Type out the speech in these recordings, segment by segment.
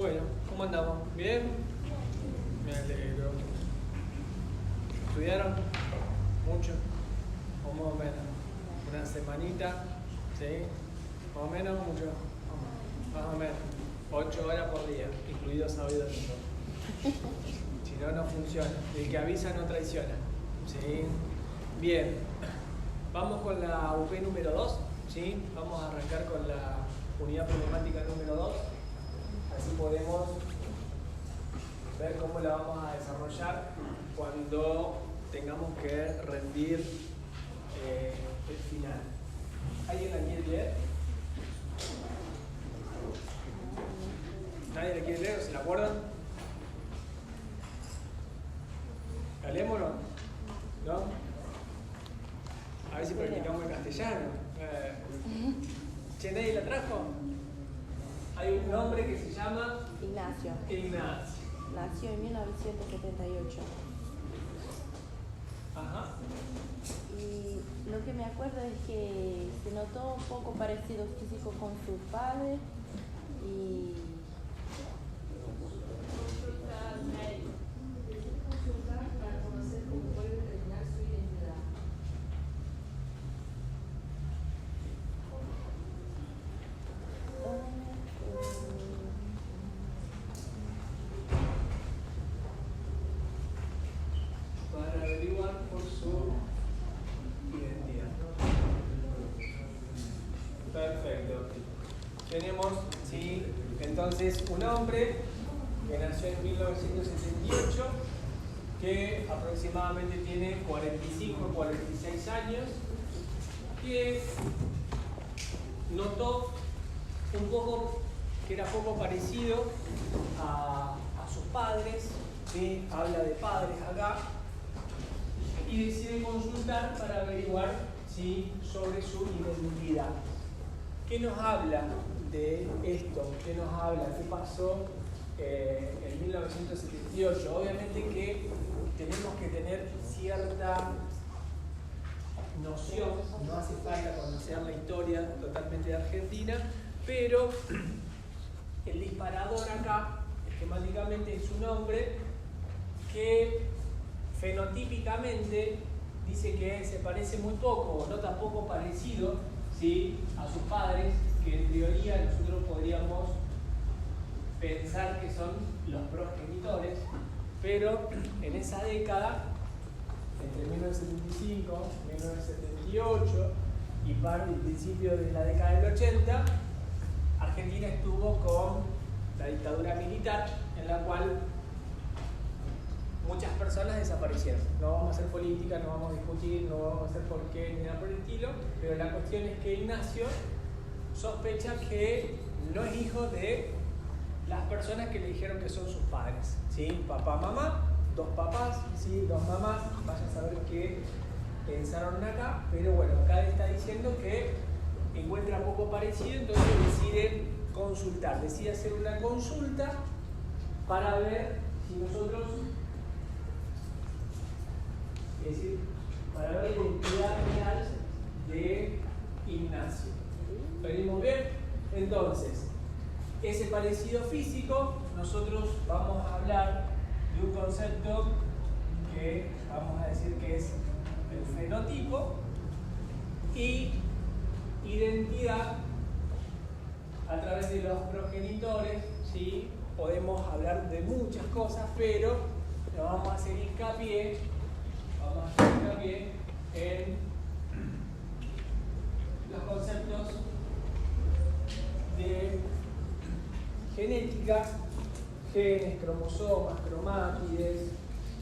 Bueno, ¿cómo andamos? ¿Bien? Me alegro. ¿Estudiaron? ¿Mucho? ¿O más o menos? ¿Una semanita? ¿Sí? ¿Más o menos? ¿Mucho? Más o menos. 8 horas por día, incluido sábado y domingo. Si no, no funciona. El que avisa no traiciona. ¿Sí? Bien. Vamos con la UP número 2. ¿Sí? Vamos a arrancar con la unidad problemática número 2. Así podemos ver cómo la vamos a desarrollar cuando tengamos que rendir el final. ¿Alguien la quiere leer? ¿Nadie la quiere leer o se la acuerdan? ¿La leemos o no? ¿No? A ver si practicamos en castellano. ¿Che, nadie la trajo? Hay un hombre que se llama Ignacio. Ignacio. Nació en 1978. Ajá. Y lo que me acuerdo es que se notó un poco parecido físico con sus padres y para conocer cómo puede determinar su identidad. Para averiguar por su identidad. Perfecto. Tenemos, sí, entonces un hombre que nació en 1978, que aproximadamente tiene 45 o 46 años, que notó un poco que era poco parecido a sus padres, ¿sí? Habla de padres acá, y decide consultar para averiguar, ¿sí?, sobre su identidad. ¿Qué nos habla de esto? ¿Qué nos habla? ¿Qué pasó en 1978? Obviamente que tenemos que tener cierta noción, no hace falta conocer la historia totalmente de Argentina, pero el disparador acá, esquemáticamente, es un hombre que fenotípicamente dice que se parece muy poco, o no tampoco parecido, ¿sí?, a sus padres, que en teoría nosotros podríamos pensar que son los progenitores, pero en esa década, entre 1975 y 1978 y parte del principio de la década del 80, Argentina estuvo con la dictadura militar, en la cual muchas personas desaparecieron. No vamos a hacer política, no vamos a discutir, no vamos a hacer por qué ni nada por el estilo, pero la cuestión es que Ignacio sospecha que no es hijo de las personas que le dijeron que son sus padres, ¿sí? Papá, mamá, dos papás, ¿sí?, dos mamás, vaya a saber qué pensaron acá, pero bueno, acá está diciendo que encuentra poco parecido, entonces decide consultar, decide hacer una consulta para ver si nosotros, es decir, para ver la identidad real de Ignacio. ¿Venimos bien? Entonces, ese parecido físico, nosotros vamos a hablar de un concepto que vamos a decir que es el fenotipo, y identidad a través de los progenitores, ¿sí? Podemos hablar de muchas cosas, pero nos vamos a hacer hincapié en los conceptos de genética, genes, cromosomas, cromátides,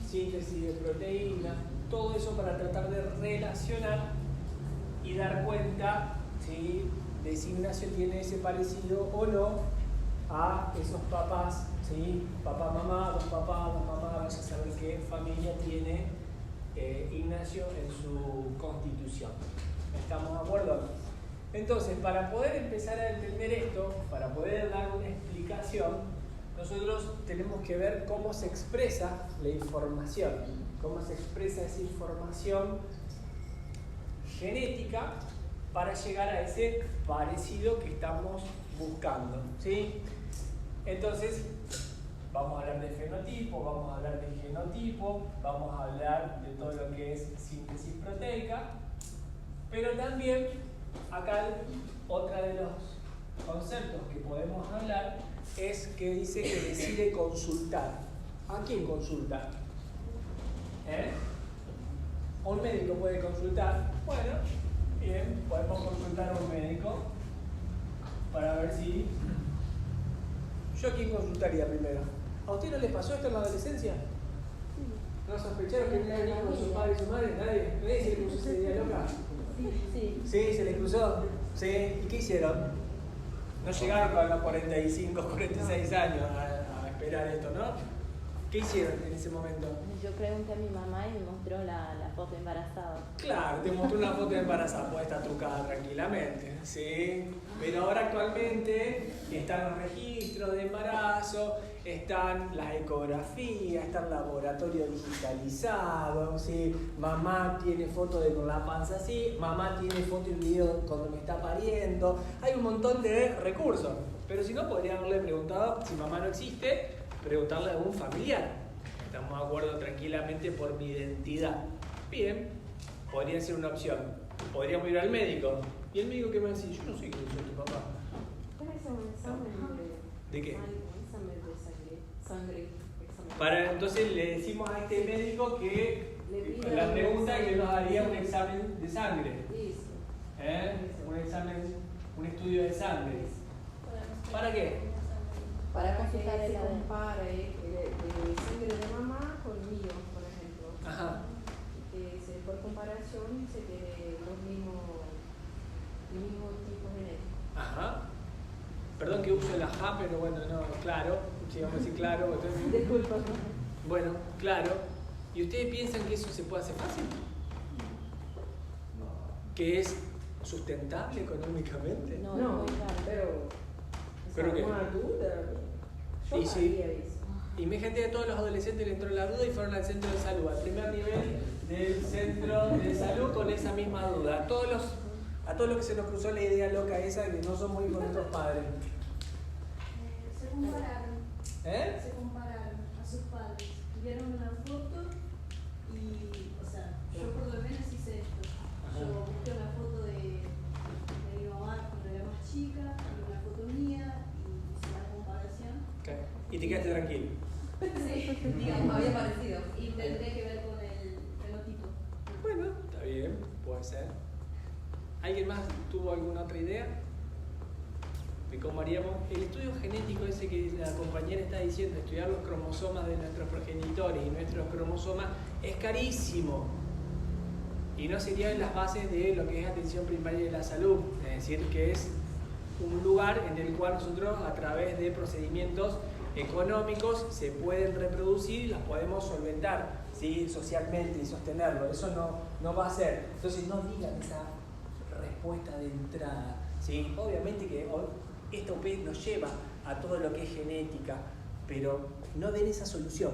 síntesis de proteínas, todo eso para tratar de relacionar y dar cuenta, ¿sí?, de si Ignacio tiene ese parecido o no a esos papás, ¿sí? Papá, mamá, dos papás, dos mamás, vaya a saber qué familia tiene Ignacio en su constitución. ¿Estamos de acuerdo? Entonces, para poder empezar a entender esto, para poder dar una explicación, nosotros tenemos que ver cómo se expresa la información, cómo se expresa esa información genética para llegar a ese parecido que estamos buscando, ¿sí? Entonces, vamos a hablar de fenotipo, vamos a hablar de genotipo, vamos a hablar de todo lo que es síntesis proteica, pero también acá otra de los conceptos que podemos hablar es que dice que decide consultar. ¿A quién consulta? Un médico puede consultar. Bueno, bien, podemos consultar a un médico para ver si... ¿Yo a quién consultaría primero? ¿A usted no les pasó esto en la adolescencia? ¿No sospecharon que no venían con sus padres y su madre? ¿Nadie? ¿Nadie se le cruzó esa idea loca? Sí. Sí, se les cruzó. Sí. ¿Y qué hicieron? No llegaron a los 45, 46 años a esperar esto, ¿no? ¿Qué hicieron en ese momento? Yo pregunté a mi mamá y me mostró la foto embarazada. Claro, te mostró una foto de embarazada, puede estar trucada tranquilamente, ¿sí? Pero ahora actualmente están los registros de embarazo, están las ecografías, está el laboratorio digitalizado, ¿sí? Mamá tiene foto de con la panza así, mamá tiene foto y video cuando me está pariendo. Hay un montón de recursos, pero si no, podría haberle preguntado, si mamá no existe, preguntarle a algún familiar. Estamos de acuerdo tranquilamente por mi identidad. Bien, podría ser una opción. Podríamos ir al médico. ¿Y el médico qué me dice? Yo no sé quién soy tu papá. ¿Puede ser un examen ¿De qué? Un examen de sangre. Para, entonces le decimos a este médico que la pregunta que nos haría un examen de sangre. Un examen, un estudio de sangre. ¿Para qué? Para que consultar se el ADN. compare el sangre de mamá con el mío, por ejemplo. Ajá. Que por comparación se tiene el mismo tipo genético. Ajá. Perdón que use la ja, pero bueno, no, claro. Si vamos a decir claro. Entonces... Disculpa. Bueno, claro. ¿Y ustedes piensan que eso se puede hacer fácil? ¿Que es sustentable económicamente? No, No, muy caro. ¿Pero qué? Una duda. Yo Y sí. haría eso. Imagínate a todos los adolescentes le entró la duda y fueron al centro de salud, al primer nivel del centro de salud con esa misma duda. A todos los que se nos cruzó la idea loca esa de que no somos hijos de nuestros padres. Se compararon. ¿Eh? Se compararon a sus padres. Vieron una foto y, o sea, yo por lo menos hice esto. Ajá. Yo busqué una foto de mi mamá cuando era más chica y una foto mía y hice una comparación. Okay. Y te quedaste tranquilo. Sí, Digamos, había parecido. y tendría que ver con el fenotipo. Bueno, está bien, puede ser. ¿Alguien más tuvo alguna otra idea de cómo haríamos? El estudio genético ese que la compañera está diciendo, estudiar los cromosomas de nuestros progenitores y nuestros cromosomas, es carísimo. Y no sería en las bases de lo que es atención primaria de la salud. Es decir, que es un lugar en el cual nosotros a través de procedimientos económicos se pueden reproducir y las podemos solventar, ¿sí? Socialmente y sostenerlo. Eso no va a ser. Entonces no digan esa respuesta de entrada, ¿sí? Obviamente que esta UP nos lleva a todo lo que es genética, pero no den esa solución,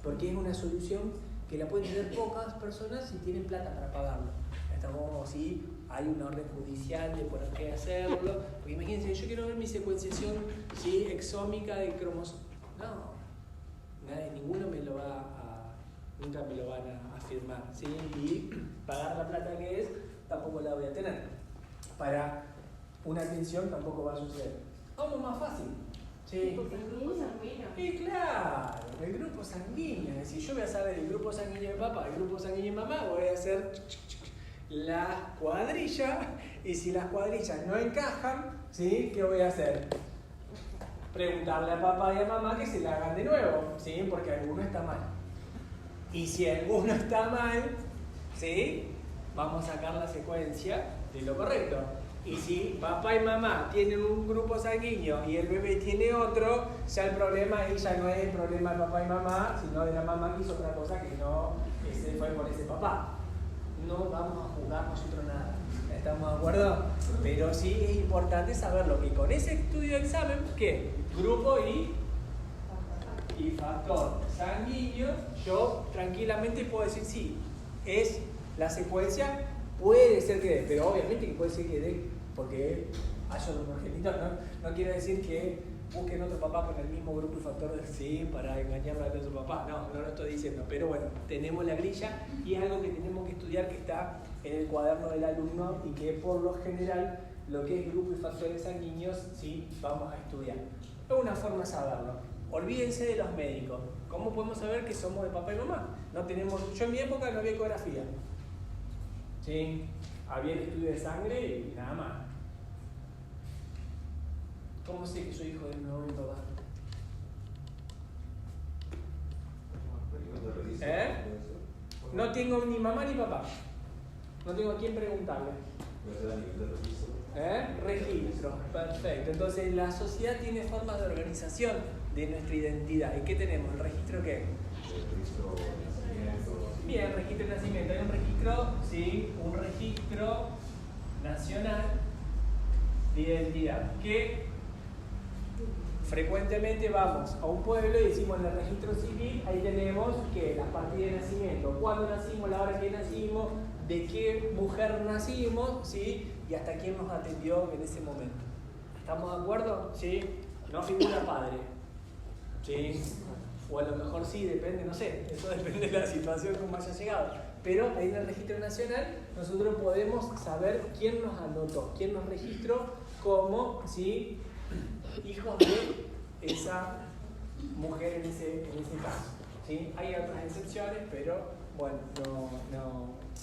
porque es una solución que la pueden tener pocas personas si tienen plata para pagarlo. Estamos, ¿sí? Hay una orden judicial de por qué hacerlo, porque imagínense, yo quiero ver mi secuenciación, ¿sí? Exómica de cromosomas. No, ninguno me lo va nunca me lo van a firmar, ¿sí? Y pagar la plata que es, tampoco la voy a tener. Para una atención tampoco va a suceder. Vamos más fácil. ¿Sí? El grupo sanguíneo. Y claro, el grupo sanguíneo. Es decir, yo voy a saber el grupo sanguíneo de papá, el grupo sanguíneo de mamá, voy a hacer la cuadrilla, y si las cuadrillas no encajan, ¿sí? ¿Qué voy a hacer? Preguntarle a papá y a mamá que se la hagan de nuevo, ¿sí? Porque alguno está mal. Y si alguno está mal, ¿sí? Vamos a sacar la secuencia de lo correcto. Y si papá y mamá tienen un grupo sanguíneo y el bebé tiene otro, ya el problema ahí ya no es el problema de papá y mamá, sino de la mamá que hizo otra cosa que no se fue por ese papá. No vamos a juzgar nosotros nada. ¿Estamos de acuerdo? Pero sí es importante saberlo, que con ese estudio de examen, ¿qué? Grupo y factor sanguíneo, yo tranquilamente puedo decir sí, es la secuencia, puede ser que dé, pero obviamente que puede ser que dé porque haya un progenitor, no quiere decir que busquen otro papá con el mismo grupo y factor sí, para engañar a otro papá. No lo estoy diciendo, pero bueno, tenemos la grilla y es algo que tenemos que estudiar, que está en el cuaderno del alumno y que por lo general lo que es grupo y factores sanguíneos sí vamos a estudiar. Es una forma de saberlo. Olvídense de los médicos. ¿Cómo podemos saber que somos de papá y mamá? No tenemos, yo en mi época no había ecografía. ¿Sí? Había el estudio de sangre y nada más. ¿Cómo sé que soy hijo de mi mamá y mi papá? No tengo ni mamá ni papá. No tengo a quién preguntarle. Registro, perfecto. Entonces la sociedad tiene formas de organización de nuestra identidad. ¿Y qué tenemos? ¿El registro qué? Bien, registro de nacimiento. Hay un registro, sí, un registro nacional de identidad. Que frecuentemente vamos a un pueblo y decimos en el registro civil, ahí tenemos que la partida de nacimiento, cuándo nacimos, la hora que nacimos, de qué mujer nacimos, ¿sí? Y hasta quién nos atendió en ese momento. ¿Estamos de acuerdo? ¿Sí? No figura padre. ¿Sí? O a lo mejor sí, depende, no sé, eso depende de la situación como haya llegado. Pero ahí en el registro nacional nosotros podemos saber quién nos anotó, quién nos registró como, ¿sí?, hijos de esa mujer en ese caso. ¿Sí? Hay otras excepciones, pero bueno,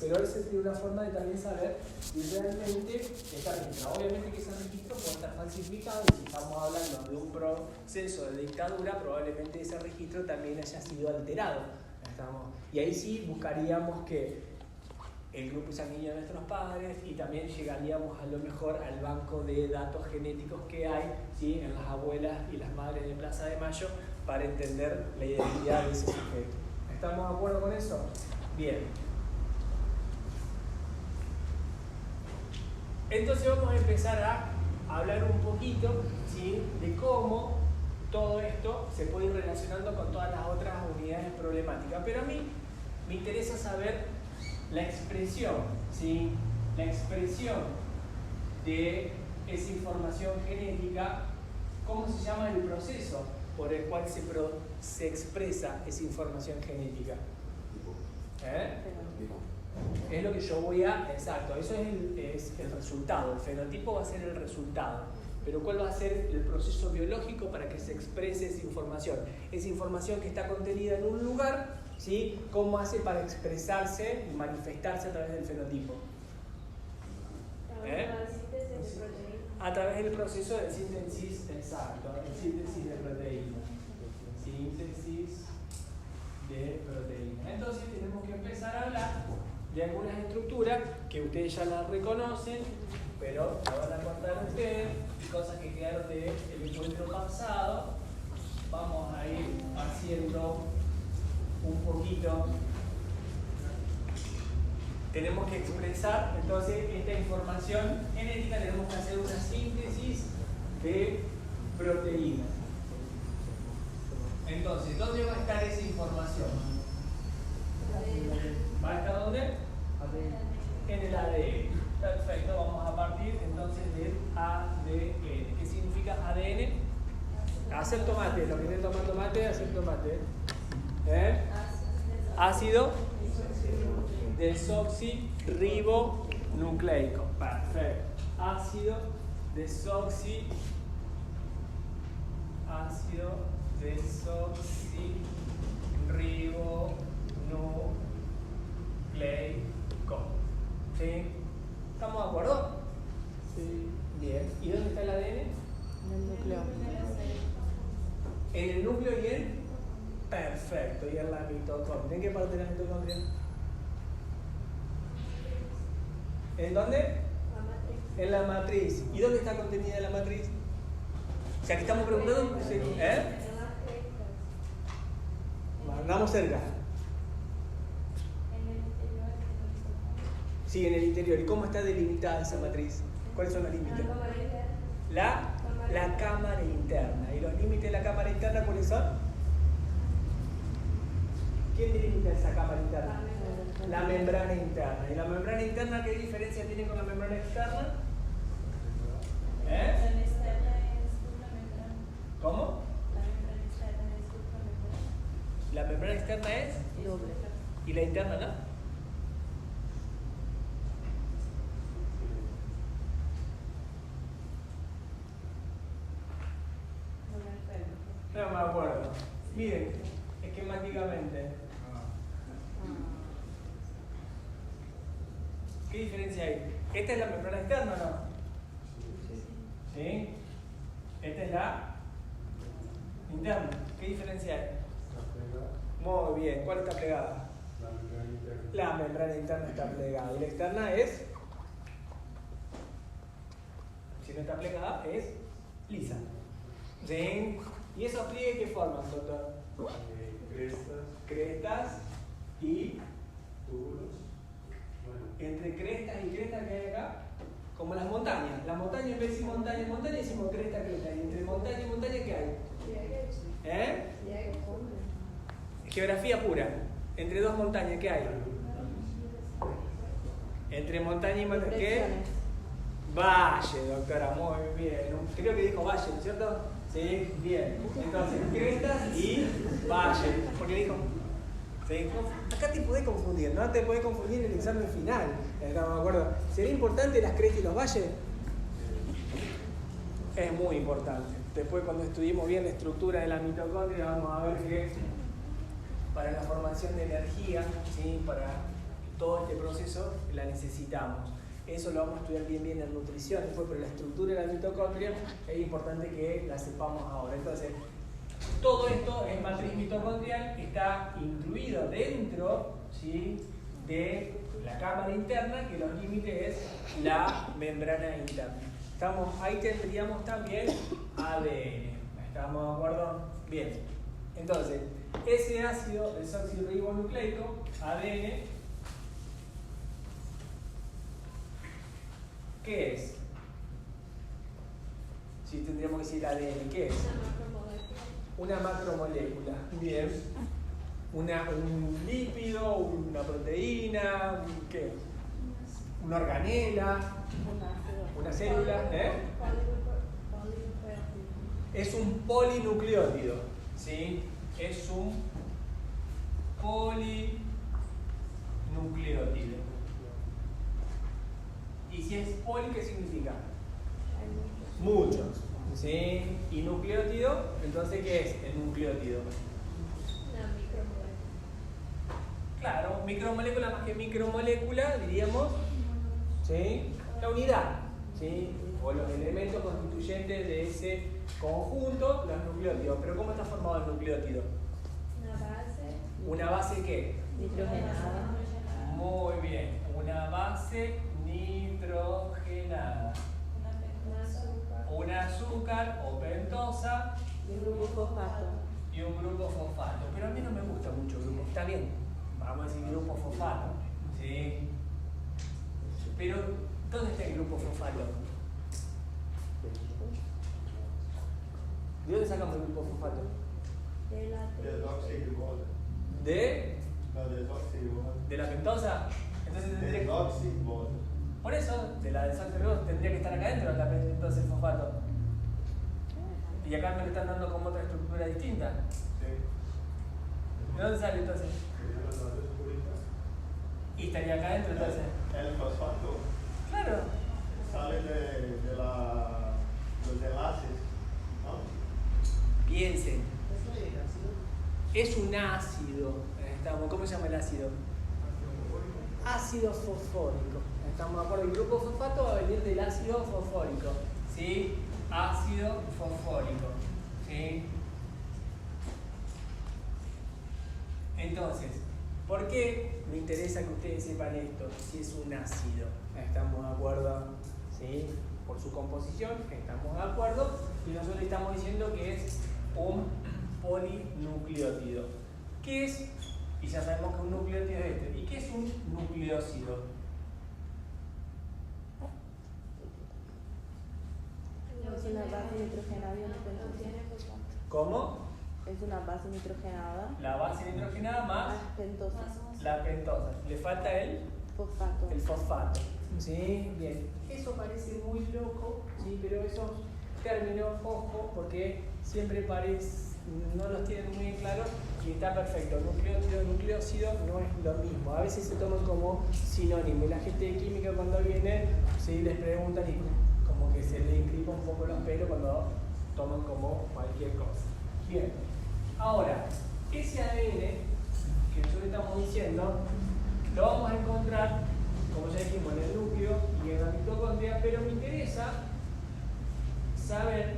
pero esa es una forma de también saber si realmente está registrado. Obviamente que ese registro puede estar falsificado y si estamos hablando de un proceso de dictadura, probablemente ese registro también haya sido alterado. Y ahí sí buscaríamos que el grupo sanguíneo de nuestros padres y también llegaríamos a lo mejor al banco de datos genéticos que hay, ¿sí?, en las abuelas y las madres de Plaza de Mayo para entender la identidad de ese sujeto. ¿Estamos de acuerdo con eso? Bien. Entonces vamos a empezar a hablar un poquito, ¿sí?, de cómo todo esto se puede ir relacionando con todas las otras unidades problemáticas. Pero a mí me interesa saber la expresión, ¿sí?, la expresión de esa información genética, ¿cómo se llama el proceso por el cual se expresa esa información genética? Es lo que yo voy a... Exacto, eso es el resultado, el fenotipo va a ser el resultado. Pero ¿cuál va a ser el proceso biológico para que se exprese esa información? Esa información que está contenida en un lugar, ¿sí?, ¿cómo hace para expresarse y manifestarse a través del fenotipo? A través del proceso de síntesis, exacto, de síntesis de proteína. Síntesis de proteína. Entonces tenemos que empezar a hablar de algunas estructuras que ustedes ya las reconocen, pero la van a contar ustedes, cosas que quedaron del encuentro pasado. Vamos a ir haciendo un poquito. Tenemos que expresar entonces esta información genética, tenemos que hacer una síntesis de proteínas. Entonces, ¿dónde va a estar esa información? ¿Va a estar dónde? En el ADN. Perfecto, vamos a partir entonces del ADN. ¿Qué significa ADN? Hacer tomate, lo que tiene tomar tomate, hacer tomate. Ácido desoxirribonucleico. Perfecto. Ácido desoxirribonucleico. ¿Sí? ¿Estamos de acuerdo? Sí. Bien. ¿Y dónde está el ADN? En el núcleo. En el núcleo y en... Perfecto. Y en la mitocondria. ¿En qué parte de la mitocondria? ¿En dónde? En la matriz. ¿Y dónde está contenida la matriz? O sea, que estamos preguntando... Andamos cerca. Sí, en el interior. ¿Y cómo está delimitada esa matriz? ¿Cuáles son los límites? La cámara interna. ¿Y los límites de la cámara interna cuáles son? ¿Quién delimita esa cámara interna? La membrana interna. ¿Y la membrana interna qué diferencia tiene con la membrana externa? externa es Doble. y la interna no. No me acuerdo. Miren, esquemáticamente. ¿Qué diferencia hay? ¿Esta es la membrana externa o no? ¿Sí? Esta es la interna. ¿Qué diferencia hay? Muy bien. ¿Cuál está plegada? La membrana interna está plegada. ¿Y la externa es? Si no está plegada, es lisa. ¿Sí? ¿Y esos pliegues qué forman, doctor? Crestas y túbulos. entre crestas y crestas que hay acá, como las montañas. Las montañas, en vez de decir montaña, montaña, decimos cresta, cresta. Y entre montaña y montaña, ¿qué hay? ¿Eh? Geografía pura. Entre dos montañas, ¿qué hay? Entre montaña y montaña, ¿qué? Valle, doctora, muy bien. Creo que dijo valle, ¿no es cierto? Sí, bien. Entonces, crestas y valle. Porque dijo, ¿sí? Acá te podés confundir, ¿no? Te podés confundir en el examen final. ¿Estamos de acuerdo? ¿Sería importante las crestas y los valles? Es muy importante. Después, cuando estudiemos bien la estructura de la mitocondria, vamos a ver que para la formación de energía, ¿sí? Para todo este proceso, la necesitamos. Eso lo vamos a estudiar bien en nutrición, después, pero la estructura de la mitocondria es importante que la sepamos ahora. Entonces, todo esto es matriz mitocondrial, está incluido dentro, ¿sí? De la cámara interna, que los límites es la membrana interna. Ahí tendríamos también ADN. ¿Estamos de acuerdo? Bien. Entonces, ese ácido desoxirribonucleico, ADN, ¿qué es? Si tendríamos que decir ADN, ¿qué es? Una macromolécula. Bien. Un lípido, una proteína, ¿qué? Una organela, una célula, ¿eh? Es un polinucleótido, ¿sí? Es un polinucleótido. ¿Y si es poli, qué significa? Muchos, ¿sí? Y nucleótido, entonces, ¿qué es el nucleótido? Una micromolécula. Claro, micromolécula más que micromolécula, diríamos, ¿sí? La unidad, ¿sí? O los elementos constituyentes de ese conjunto, los nucleótidos. Pero ¿cómo está formado el nucleótido? Una base. ¿Una base qué? Nitrogenada. Muy bien, una base nitrogenada. Un azúcar o pentosa Y un grupo fosfato. y un grupo fosfato. Pero a mí no me gusta mucho el grupo. Está bien, vamos a decir grupo fosfato, ¿sí? Pero, ¿dónde está el grupo fosfato? ¿De dónde sacamos el grupo fosfato? Desoxirribonucleico. ¿De? No, desoxirribonucleico. ¿De la pentosa? Entonces tendría que... Desoxirribonucleico. Por eso, de la desoxirribonucleico tendría que estar acá adentro la pentosa el fosfato. Y acá me lo están dando como otra estructura distinta. Sí. ¿De dónde sale entonces? Serían las bases púricas. Y estaría acá adentro entonces. El fosfato Claro. sale de los enlaces, ¿no? Piensen. Es un ácido. ¿Cómo se llama el ácido? Ácido fosfórico. ¿Estamos de acuerdo? El grupo fosfato va a venir del ácido fosfórico. ¿Sí? Ácido fosfórico. ¿Sí? Entonces, ¿por qué me interesa que ustedes sepan esto? Si es un ácido. ¿Estamos de acuerdo? ¿Sí? Por su composición, estamos de acuerdo. Y nosotros estamos diciendo que es un polinucleótido. ¿Qué es? Y ya sabemos que un nucleótido es este. ¿Y qué es un nucleócido? Es una base nitrogenada y una pentosa. ¿Cómo? Es una base nitrogenada. La base nitrogenada más Pentosa. la pentosa. Le falta el Fosfato. fosfato. ¿Sí? Bien. Eso parece muy loco, ¿sí? Pero esos términos, ojo, porque siempre no los tienen muy bien claros y está perfecto. Nucleótido, nucleócido no es lo mismo. A veces se toman como sinónimo. Y la gente de química cuando viene, ¿sí? Les preguntan y como que se les encrispa un poco los pelos cuando toman como cualquier cosa. Bien. Ahora, ese ADN que nosotros estamos diciendo, lo vamos a encontrar, como ya dijimos, en el núcleo y en la mitocondria, pero me interesa saber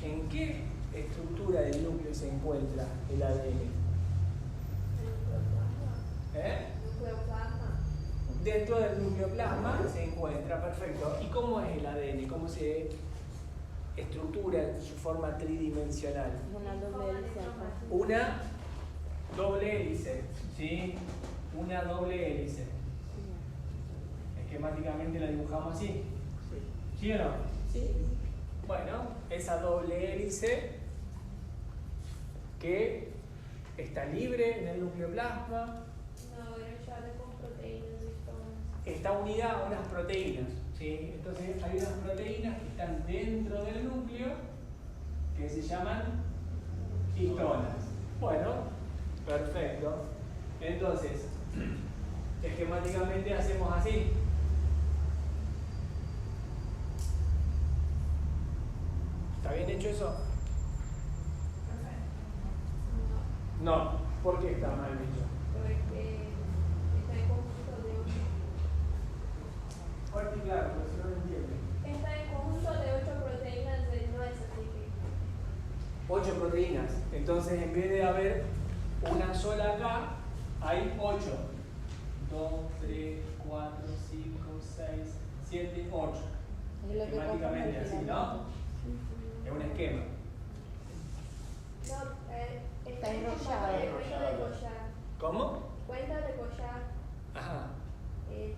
en qué estructura del núcleo se encuentra el ADN. Nucleoplasma. Dentro del nucleoplasma se encuentra, perfecto. ¿Y cómo es el ADN? ¿Cómo se estructura en su forma tridimensional? Una doble hélice. Una doble hélice, ¿sí? Una doble hélice. Esquemáticamente la dibujamos así. ¿Sí o no? Sí. Bueno, esa doble hélice que está libre en el nucleoplasma, No, enrollada con proteínas de histonas. está unida a unas proteínas, ¿sí? Entonces hay unas proteínas que están dentro del núcleo que se llaman histonas. Bueno, perfecto. Entonces, esquemáticamente hacemos así. ¿Está bien hecho eso? No. ¿Por qué está mal hecho? Porque está en conjunto de 8. Fuerte y claro, pero si no lo entiende. Está en conjunto de 8 proteínas, no es así que. 8 proteínas. Entonces, en vez de haber una sola acá, hay 8. 2, 3, 4, 5, 6, 7, 8. Es lo que Esquemáticamente compone el así, ¿no? Es un esquema. No, Está en enrollado. cuenta de collar. ¿Cómo? Cuenta de collar. Ajá. No es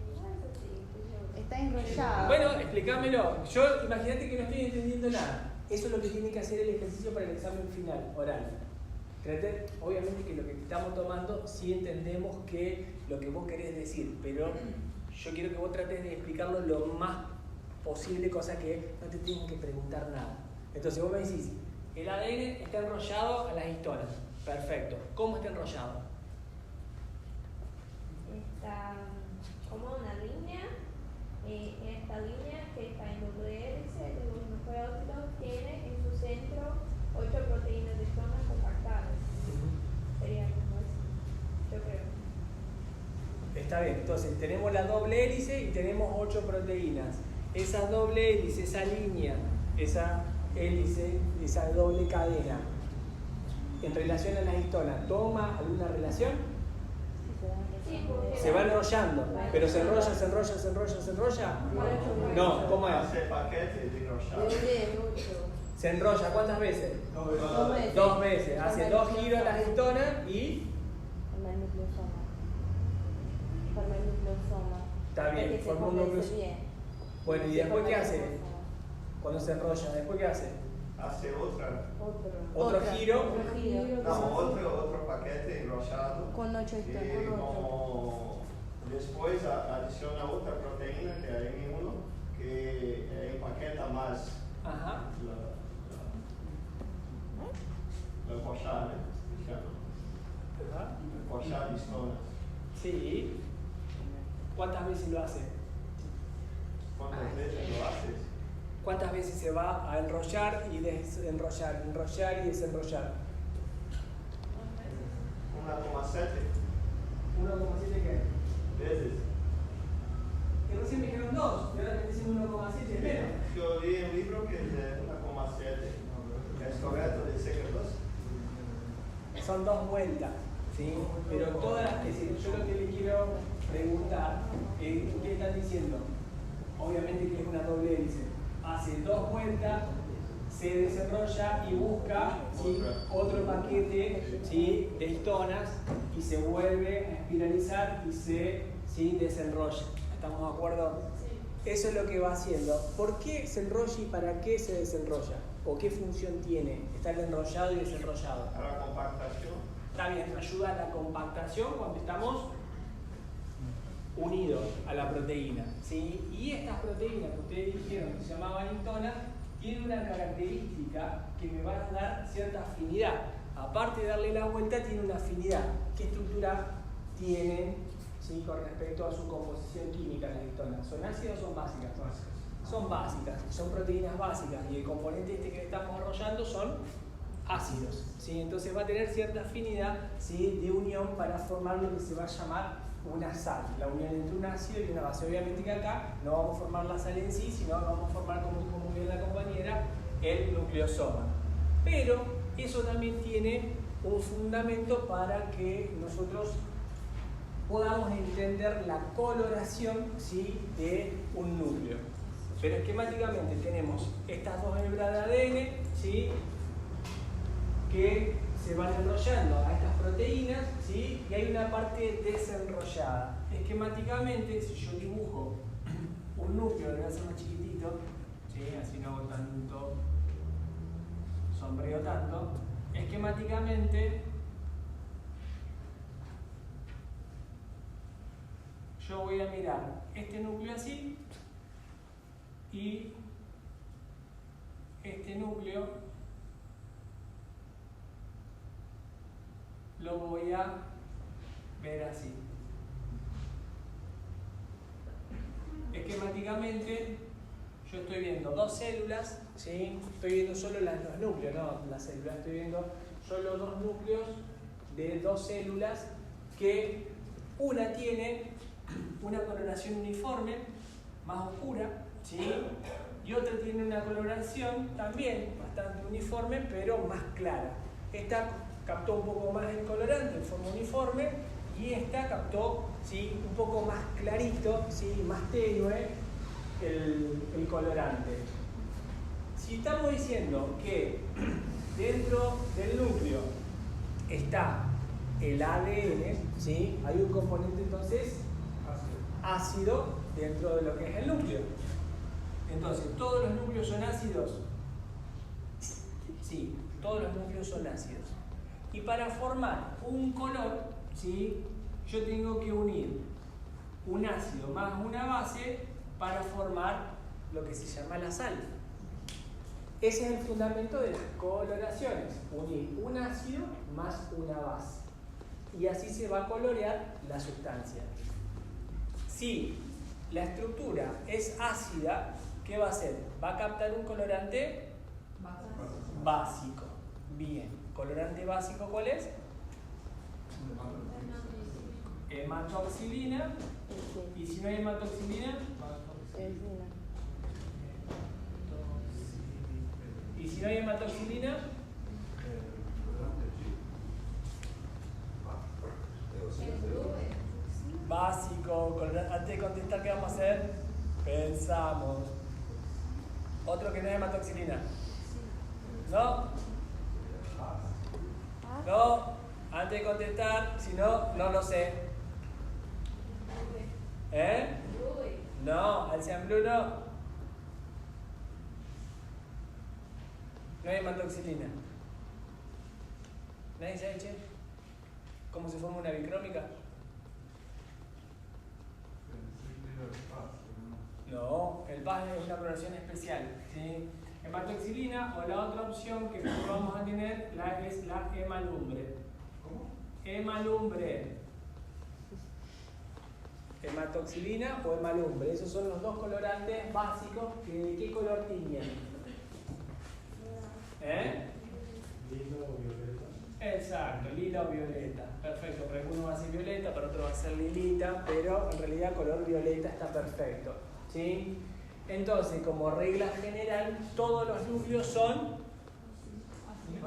así. Está enrollado. Bueno, explícamelo. Yo, imagínate que no estoy entendiendo nada. Eso es lo que tiene que hacer el ejercicio para el examen final, oral. Obviamente que lo que estamos tomando sí entendemos que lo que vos querés decir, pero yo quiero que vos trates de explicarlo lo más posible, cosa que no te tengan que preguntar nada. Entonces vos me decís, el ADN está enrollado a las histonas. Perfecto. ¿Cómo está enrollado? Está como una línea. Esta línea que está en doble hélice de los nucleótidos tiene en su centro 8 proteínas de histonas compactadas. Sería como así, yo creo. Está bien, entonces tenemos la doble hélice y tenemos 8 proteínas. Esa doble hélice, esa línea, esa hélice, esa doble cadena, en relación a las histonas, ¿toma alguna relación? Sí, porque Se va enrollando, pero se enrolla, se enrolla, se enrolla, se enrolla. No, ¿cómo es? Hace paquetes de enrollado. Se enrolla, ¿cuántas veces? Dos veces. 2 veces. Hace 2 giros a las histonas y Forma el nucleosoma. Forma el nucleosoma. está bien, Para que se forma un condense núcleo. bien. Bueno, ¿y Se después forma qué el hace? nucleosoma. Cuando se enrolla, ¿después qué hace? Hace otra. Otro Otra. giro. Otro giro. No, otro paquete enrollado. Con 8 Y histonas. como después adiciona otra proteína que hay en uno que empaqueta más Ajá. la collar, ¿eh? Se llama. Ajá. El collar de histonas. Sí. ¿Cuántas veces lo hace? ¿Cuántas veces lo haces? ¿Cuántas veces se va a enrollar y desenrollar, enrollar y desenrollar? 1,7 ¿1,7 qué? veces. Y recién me dijeron 2, y ahora me dicen 1,7 es menos. Yo leí un libro que es de 1,7. ¿Es correcto decir que 2? Son 2 vueltas, ¿sí? Pero todas, es decir, yo lo que le quiero preguntar es, ustedes están diciendo, obviamente que es una doble hélice, hace 2 vueltas, se desenrolla y busca, ¿sí?, otro paquete, ¿sí?, de histonas y se vuelve a espiralizar y se, ¿sí?, desenrolla. ¿Estamos de acuerdo? Eso es lo que va haciendo. ¿Por qué se enrolla y para qué se desenrolla? ¿O qué función tiene estar enrollado y desenrollado? A la compactación. Está bien, ayuda a la compactación cuando estamos unidos a la proteína, ¿sí? Y estas proteínas que ustedes dijeron que se llamaban histonas tiene una característica que me va a dar cierta afinidad. Aparte de darle la vuelta, tiene una afinidad. ¿Qué estructura tienen, ¿sí?, con respecto a su composición química las histonas? ¿Son ácidas o son básicas? Son básicas, son proteínas básicas y el componente este que estamos desarrollando son ácidos, ¿sí? Entonces va a tener cierta afinidad, ¿sí?, de unión para formar lo que se va a llamar una sal, la unión entre un ácido y una base. Obviamente que acá no vamos a formar la sal en sí, sino vamos a formar, como dijo muy bien la compañera, el nucleosoma. Pero eso también tiene un fundamento para que nosotros podamos entender la coloración, ¿sí?, de un núcleo. Pero esquemáticamente tenemos estas dos hebras de ADN, ¿sí?, que se van enrollando a estas proteínas, ¿sí?, y hay una parte desenrollada. Esquemáticamente, si yo dibujo un núcleo, lo voy a hacer más chiquitito, ¿sí?, así no hago tanto, sombreo tanto, esquemáticamente yo voy a mirar este núcleo así y este núcleo lo voy a ver así. Esquemáticamente yo estoy viendo dos células, ¿sí?, estoy viendo solo los núcleos, no las células, estoy viendo solo dos núcleos de dos células que una tiene una coloración uniforme, más oscura, ¿sí?, y otra tiene una coloración también bastante uniforme, pero más clara. Esta captó un poco más el colorante en forma uniforme y esta captó, ¿sí?, un poco más clarito, ¿sí?, más tenue el colorante. Si estamos diciendo que dentro del núcleo está el ADN, ¿sí?, hay un componente entonces ácido dentro de lo que es el núcleo. Entonces, ¿todos los núcleos son ácidos? Sí, todos los núcleos son ácidos. Y para formar un color, ¿sí?, yo tengo que unir un ácido más una base para formar lo que se llama la sal. Ese es el fundamento de las coloraciones, unir un ácido más una base. Y así se va a colorear la sustancia. Si la estructura es ácida, ¿qué va a hacer? Va a captar un colorante básico. Bien, ¿colorante básico cuál es? Hematoxilina. Y si no hay hematoxilina, y si no hay hematoxilina, básico. Antes de contestar, ¿qué vamos a hacer? Pensamos. Otro que no es hematoxilina. ¿No? No. Antes de contestar, si no, no lo sé. ¿Eh? No, al cianblue no. No hay hematoxilina. ¿Nadie sabe, che? ¿Cómo se forma una bicrómica? No, el PAS es una coloración especial, ¿sí? Hematoxilina, o la otra opción que vamos a tener es la hemalumbre. ¿Cómo? Hemalumbre. Hematoxilina o hemalumbre. Esos son los dos colorantes básicos que ¿de qué color tiñen? ¿Eh? Lila o violeta. Exacto, lila o violeta. Perfecto, para uno va a ser violeta, para otro va a ser lilita, pero en realidad color violeta está perfecto, ¿sí? Entonces, como regla general, todos los núcleos son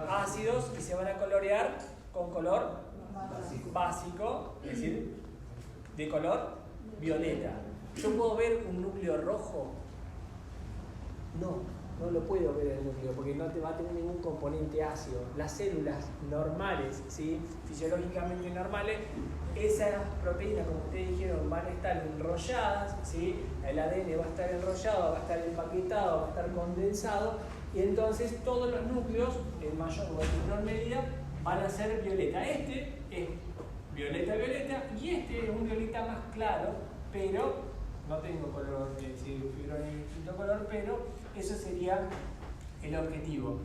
ácidos y se van a colorear con color básico, es decir, de color violeta. ¿Yo puedo ver un núcleo rojo? No lo puedo ver el núcleo porque no te va a tener ningún componente ácido. Las células normales, ¿sí?, fisiológicamente normales, esas proteínas, como ustedes dijeron, van a estar enrolladas, ¿sí?, el ADN va a estar enrollado, va a estar empaquetado, va a estar condensado, y entonces todos los núcleos, en mayor o en menor medida, van a ser violeta. Este es violeta y este es un violeta más claro, pero no tengo color, es decir, fibra de distinto color, pero eso sería el objetivo?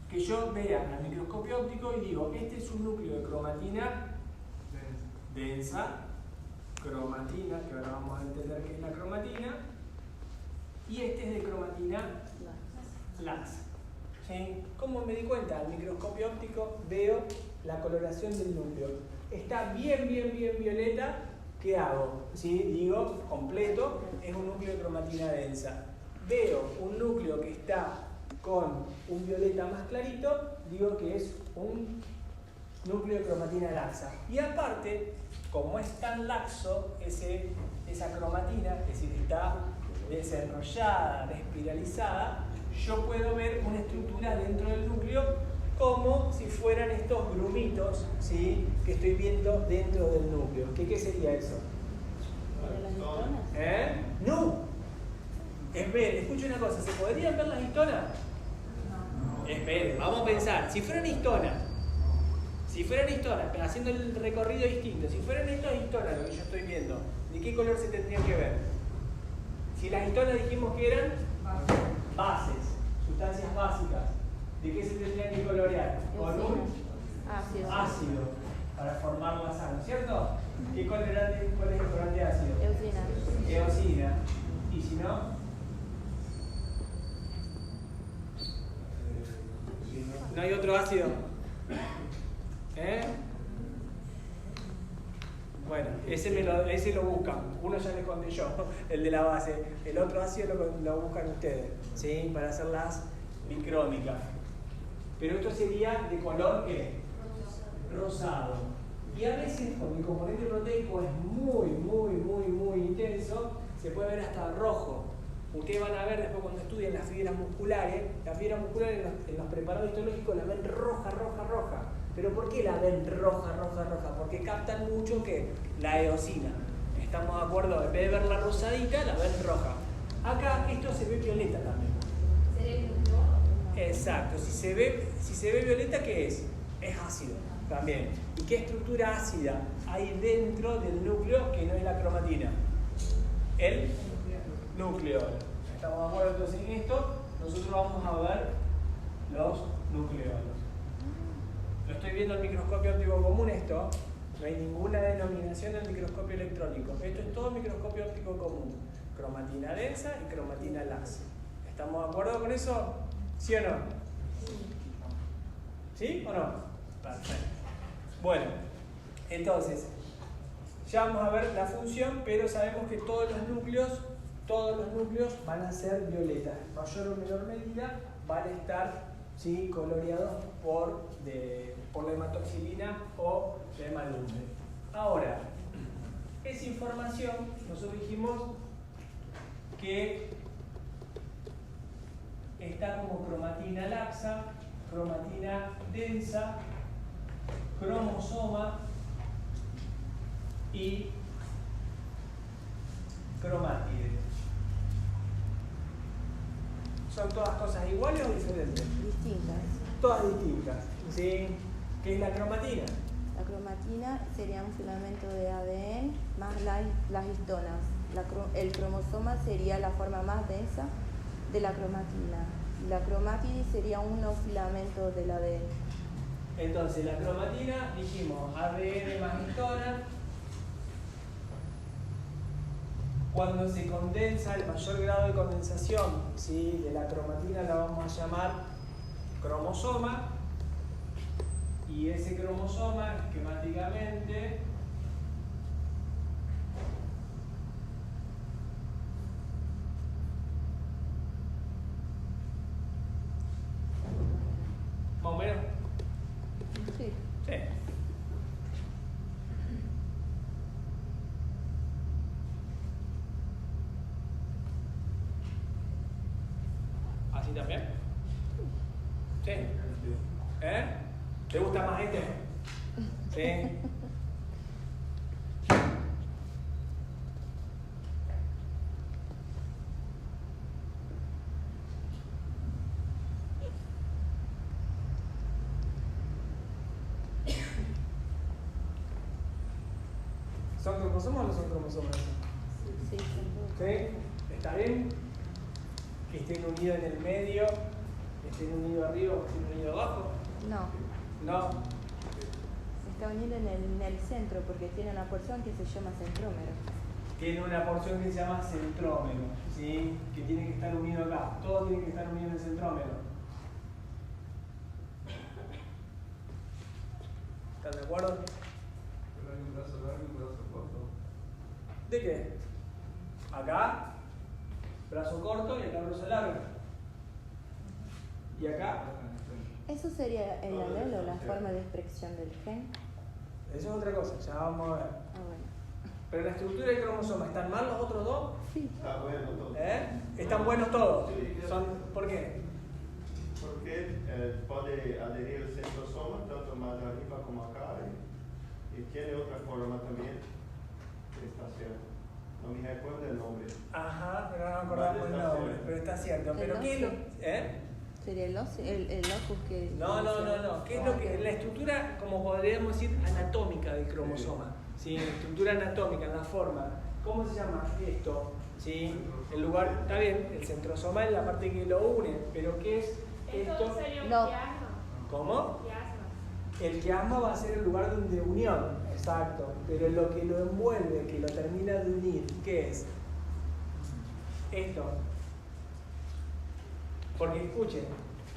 Que yo vea al microscopio óptico y digo, este es un núcleo de cromatina densa, cromatina, que ahora vamos a entender qué es la cromatina, y este es de cromatina laxa. ¿Sí? ¿Cómo me di cuenta? Al microscopio óptico veo la coloración del núcleo. Está bien violeta, ¿qué hago? ¿Sí? Digo, completo, es un núcleo de cromatina densa. Veo un núcleo que está con un violeta más clarito, digo que es un núcleo de cromatina laxa. Y aparte, como es tan laxo esa cromatina, es decir, está desenrollada, despiralizada, yo puedo ver una estructura dentro del núcleo como si fueran estos grumitos, ¿sí?, que estoy viendo dentro del núcleo. ¿Qué sería eso? ¿De las histonas? ¡No! Esperen, escuchen una cosa, ¿se podrían ver las histonas? Esperen, vamos a pensar, si fueran histonas, pero haciendo el recorrido distinto, si fueran estas histonas lo que yo estoy viendo, ¿de qué color se tendrían que ver? Si las histonas dijimos que eran bases, sustancias básicas, ¿de qué se tendrían que colorear? Con un ácido para formar la sangre, ¿cierto? ¿Qué colorante, cuál es el colorante ácido? Eosina. Eosina. ¿Y si no? ¿No hay otro ácido? Bueno, ese lo buscan. Uno ya le conté yo, el de la base. El otro ácido lo buscan ustedes, ¿sí?, para hacer las bicrómicas. Pero esto sería de color, ¿qué? Rosado. Y a veces, cuando el componente proteico es muy intenso, se puede ver hasta rojo. Ustedes van a ver después cuando estudian las fibras musculares en los preparados histológicos la ven roja. ¿Pero por qué la ven roja? Porque captan mucho que la eosina. ¿Estamos de acuerdo? En vez de verla rosadita, la ven roja. Acá esto se ve violeta también. Exacto. Si se ve violeta, ¿qué es? Es ácido también. ¿Y qué estructura ácida hay dentro del núcleo que no es la cromatina? El nucleolo. ¿Estamos de acuerdo entonces en esto? Nosotros vamos a ver los nucleolos. Lo estoy viendo al microscopio óptico común esto. No hay ninguna denominación del microscopio electrónico. Esto es todo microscopio óptico común. Cromatina densa y cromatina laxa. ¿Estamos de acuerdo con eso? ¿Sí o no? ¿Sí o no? Perfecto. Bueno, entonces, ya vamos a ver la función, pero sabemos que todos los núcleos van a ser violetas. En mayor o menor medida van a estar, ¿sí?, coloreados por la hematoxilina o la hemalumbre. Ahora, esa información, nosotros dijimos que está como cromatina laxa, cromatina densa, cromosoma y cromátide. ¿Son todas cosas iguales o diferentes? Distintas. Todas distintas. ¿Sí? ¿Qué es la cromatina? La cromatina sería un filamento de ADN más las histonas. El cromosoma sería la forma más densa de la cromatina. La cromátide sería un filamento del ADN. Entonces, la cromatina, dijimos, ADN más histona. Cuando se condensa, el mayor grado de condensación, ¿sí?, de la cromatina la vamos a llamar cromosoma. Y ese cromosoma, esquemáticamente, ¿más o menos? Sí. Sí. ¿Así también? Sí. ¿Te gusta más este? Sí. ¿Son cromosomas o no son cromosomas? Sí, ¿Sí? ¿Está bien? Que estén unidos en el medio, ¿Tiene un nido arriba o tiene un nido abajo? No, No. está unido en el centro porque tiene una porción que se llama centrómero. Tiene una porción que se llama centrómero, ¿sí? Que tiene que estar unido acá. Todo tiene que estar unido en el centrómero. ¿Están de acuerdo? Pero hay un brazo largo y un brazo corto. ¿De qué? Acá, brazo corto y acá brazo largo. Y acá, Eso sería el alelo, la forma de expresión del gen. eso es otra cosa, ya vamos a ver. Ah, bueno. Pero en la estructura del cromosoma, ¿están mal los otros dos? Sí. Está bueno todo. ¿Están buenos todos? Sí. ¿Por qué? Porque puede adherir el centrosoma tanto más arriba como acá y tiene otra forma también que está cierto. No me recuerdo el nombre. Ajá, pero no me acordamos el nombre, pero está cierto. ¿Pero qué es lo Sería el locus que... No. ¿Qué es lo que la estructura, como podríamos decir, anatómica del cromosoma? ¿Sí? La estructura anatómica, en la forma. ¿Cómo se llama esto? ¿Sí? El lugar, está bien, el centrosoma es la parte que lo une, pero ¿qué es esto? Esto sería un No. quiasma. ¿Cómo? Quiasma. El quiasma va a ser el lugar de unión, exacto, pero lo que lo envuelve, que lo termina de unir, ¿qué es? Esto. Porque escuchen,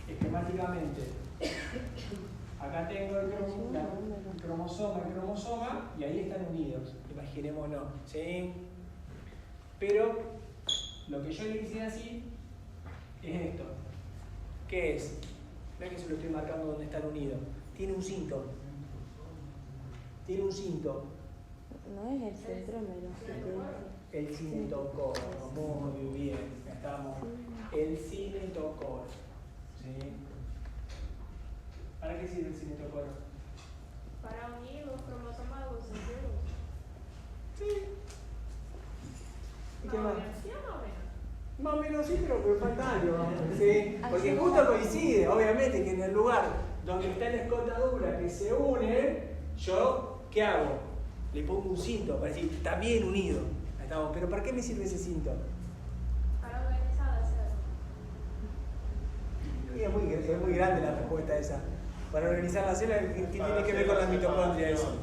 esquemáticamente, acá tengo el cromosoma, y ahí están unidos, imaginémonos, ¿sí? Pero lo que yo le quisiera decir es esto. ¿Qué es? Vean que se lo estoy marcando donde están unidos. Tiene un cinto. Tiene un cinto. No es el centrómero. El cinetocoro. Muy bien. Estamos. El cinetocoro. ¿Sí? ¿Para qué sirve el cinetocoro? Para unir los cromosomas a los centrómeros. Sí. ¿Y qué más? ¿Sí o no? Más o menos sí, pero me falta algo. ¿Sí? Porque Ayuda. justo coincide, obviamente, que en el lugar donde está la escotadura que se une, yo, ¿qué hago? Le pongo un cinto para decir, está bien unido. Ahí estamos. ¿Pero para qué me sirve ese cinto? Para organizar la célula. Y es muy grande la respuesta esa. Para organizar la célula, ¿qué tiene que ver con la mitocondria eso?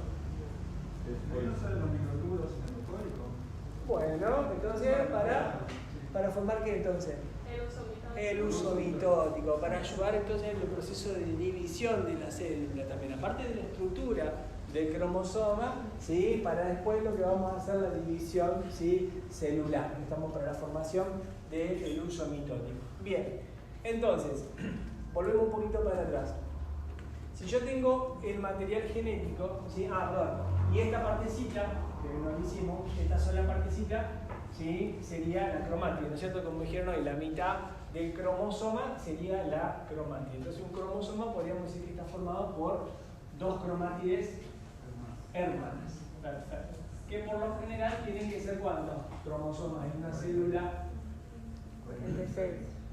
¿No saben los microtúbulos endocóricos? Bueno, entonces, ¿para formar qué entonces? El uso mitótico, para ayudar entonces en el proceso de división de la célula también, aparte de la estructura del cromosoma, ¿sí? Para después lo que vamos a hacer la división, ¿sí? Celular. Estamos para la formación del uso mitótico. Bien, entonces, volvemos un poquito para atrás. Si yo tengo el material genético, ¿sí? Y esta partecita, que no lo hicimos, esta sola partecita, ¿sí? Sería la cromática, ¿no es cierto? Como dijeron hoy, la mitad del cromosoma sería la cromática. Entonces un cromosoma podríamos decir que está formado por dos cromátides hermanas. Perfecto. Que por lo general tienen que ser ¿cuántos cromosomas en una célula?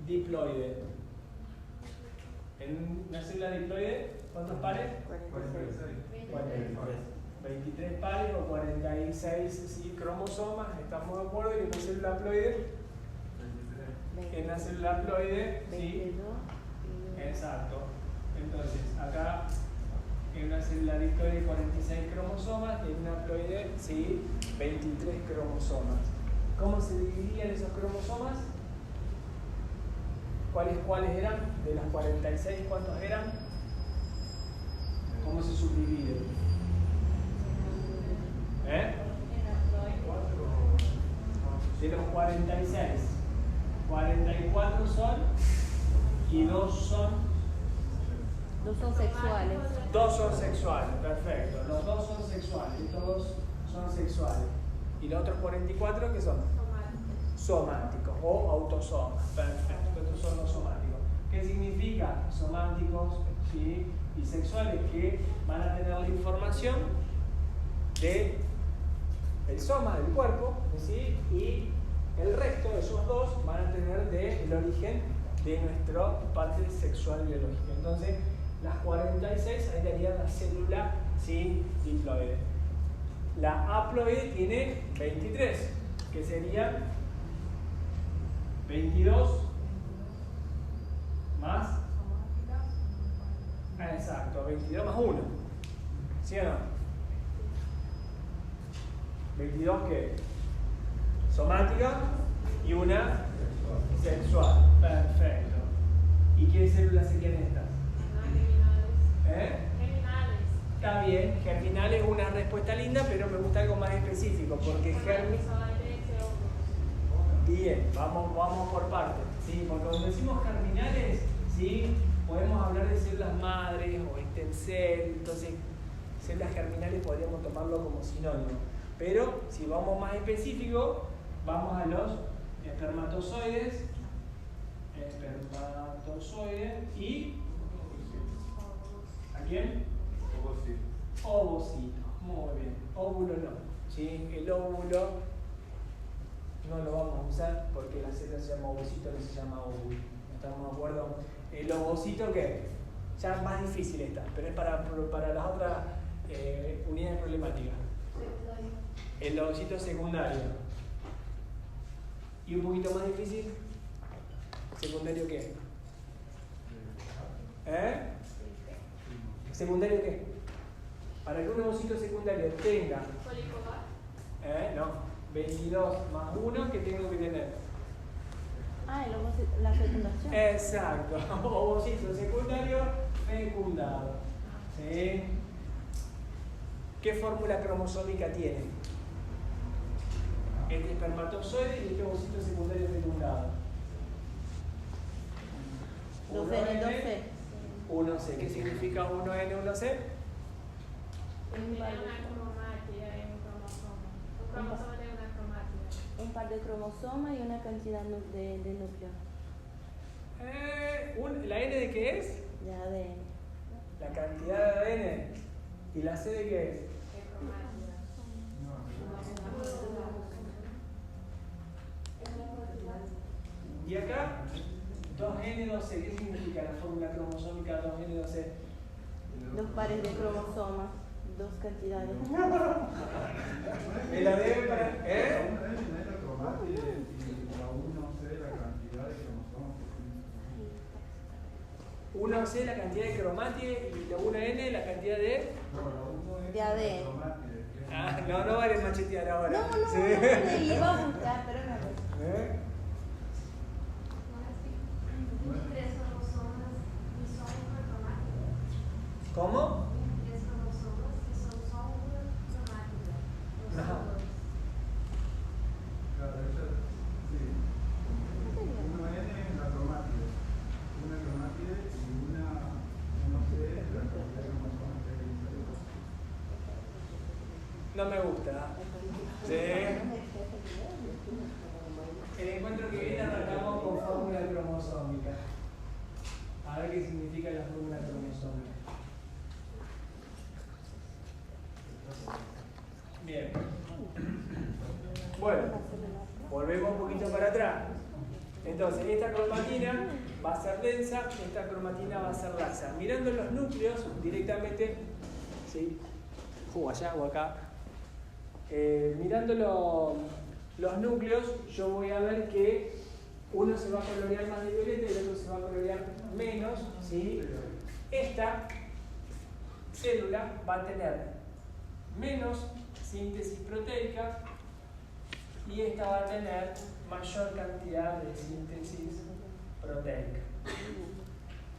Diploide. En una célula diploide, ¿cuántos pares? 46. 23 pares o 46 ¿sí? cromosomas, estamos de acuerdo, y en una célula haploide, 23. en la célula haploide, ¿sí? 22. Exacto. Entonces, acá en una célula diploide 46 cromosomas y en una haploide, ¿sí? 23 cromosomas. ¿Cómo se dividían esos cromosomas? ¿Cuáles eran? De las 46, ¿cuántos eran? ¿Cómo se subdividen? De los 46, 44 son y 2 son. Dos son sexuales. 2 son sexuales, perfecto. Los 2 son sexuales, estos 2 son sexuales. ¿Y los otros 44 qué son? Somáticos o autosomas, perfecto. Estos son los somáticos. ¿Qué significa? Somáticos, ¿sí? Y sexuales, que van a tener la información de el soma del cuerpo, ¿sí? Y el resto de esos 2 van a tener el origen de nuestra parte sexual biológica. Entonces, las 46 ahí darían la célula, ¿sí? Diploide. La haploide tiene 23, que serían 22 más Exacto, 22 más 1. ¿Sí o no? 22 que somática y una sexual. Perfecto. ¿Y qué células serían estas? Germinales. Está bien, germinal es una respuesta linda, pero me gusta algo más específico, porque bien, vamos por partes, ¿sí? Porque cuando decimos germinales, ¿sí? Podemos hablar de células madres o stem cell, entonces células germinales podríamos tomarlo como sinónimo. Pero si vamos más específico, vamos a los espermatozoides y ¿a quién? Ovocito. Muy bien. Óvulo no. ¿Sí? El óvulo no lo vamos a usar porque la célula se llama ovocito, no se llama óvulo. ¿Estamos de acuerdo? El ovocito, ¿qué? Ya es más difícil esta, pero es para las otras unidades problemáticas. El ovocito secundario. Y un poquito más difícil, ¿secundario qué? ¿Secundario qué? Para que un ovocito secundario tenga no, 22 más 1, ¿qué tengo que tener? La fecundación. Exacto, ovocito secundario fecundado. ¿Sí? ¿Qué fórmula cromosómica tiene? Este espermatozoide y este ovocito secundario fecundado. 2N, 2C. 1C. ¿Qué significa 1N, 1C? Tiene una cromátida en un cromosoma. Un cromosoma tiene una cromátida. Un par de cromosomas y una cantidad de núcleos. ¿La N de qué es? De ADN. La cantidad de ADN. ¿Y la C de qué es? De cromátida. Y acá, 2N, 2C. ¿Qué significa la fórmula cromosómica 2N, 2C? Dos pares de cromosomas, dos cantidades. El ADN para... La cromátide y la 1C la cantidad de cromosomas que tiene. 1C la cantidad de cromátide y la 1N la cantidad de... De ADN. No vale machetear ahora. No, ¿Sí? le iba a buscar, pero no. Tres cromosomas y son una cromátida. ¿Cómo? Tres cromosomas y son só una cromátida. Ajá. Claro, esa sí. 1N es la cromátide. Una cromátide y una 1C la cantidad de cromosomas que hay. No me gusta. ¿Sí? El encuentro que viene arrancamos con fórmula cromosómica. A ver qué significa la fórmula cromosómica. Bien. Bueno, volvemos un poquito para atrás. Entonces, esta cromatina va a ser densa, esta cromatina va a ser laxa. Mirando los núcleos directamente, ¿sí? Allá o acá. Mirando los núcleos, yo voy a ver que uno se va a colorear más de violeta y el otro se va a colorear menos, ¿sí? Esta célula va a tener menos síntesis proteica y esta va a tener mayor cantidad de síntesis proteica.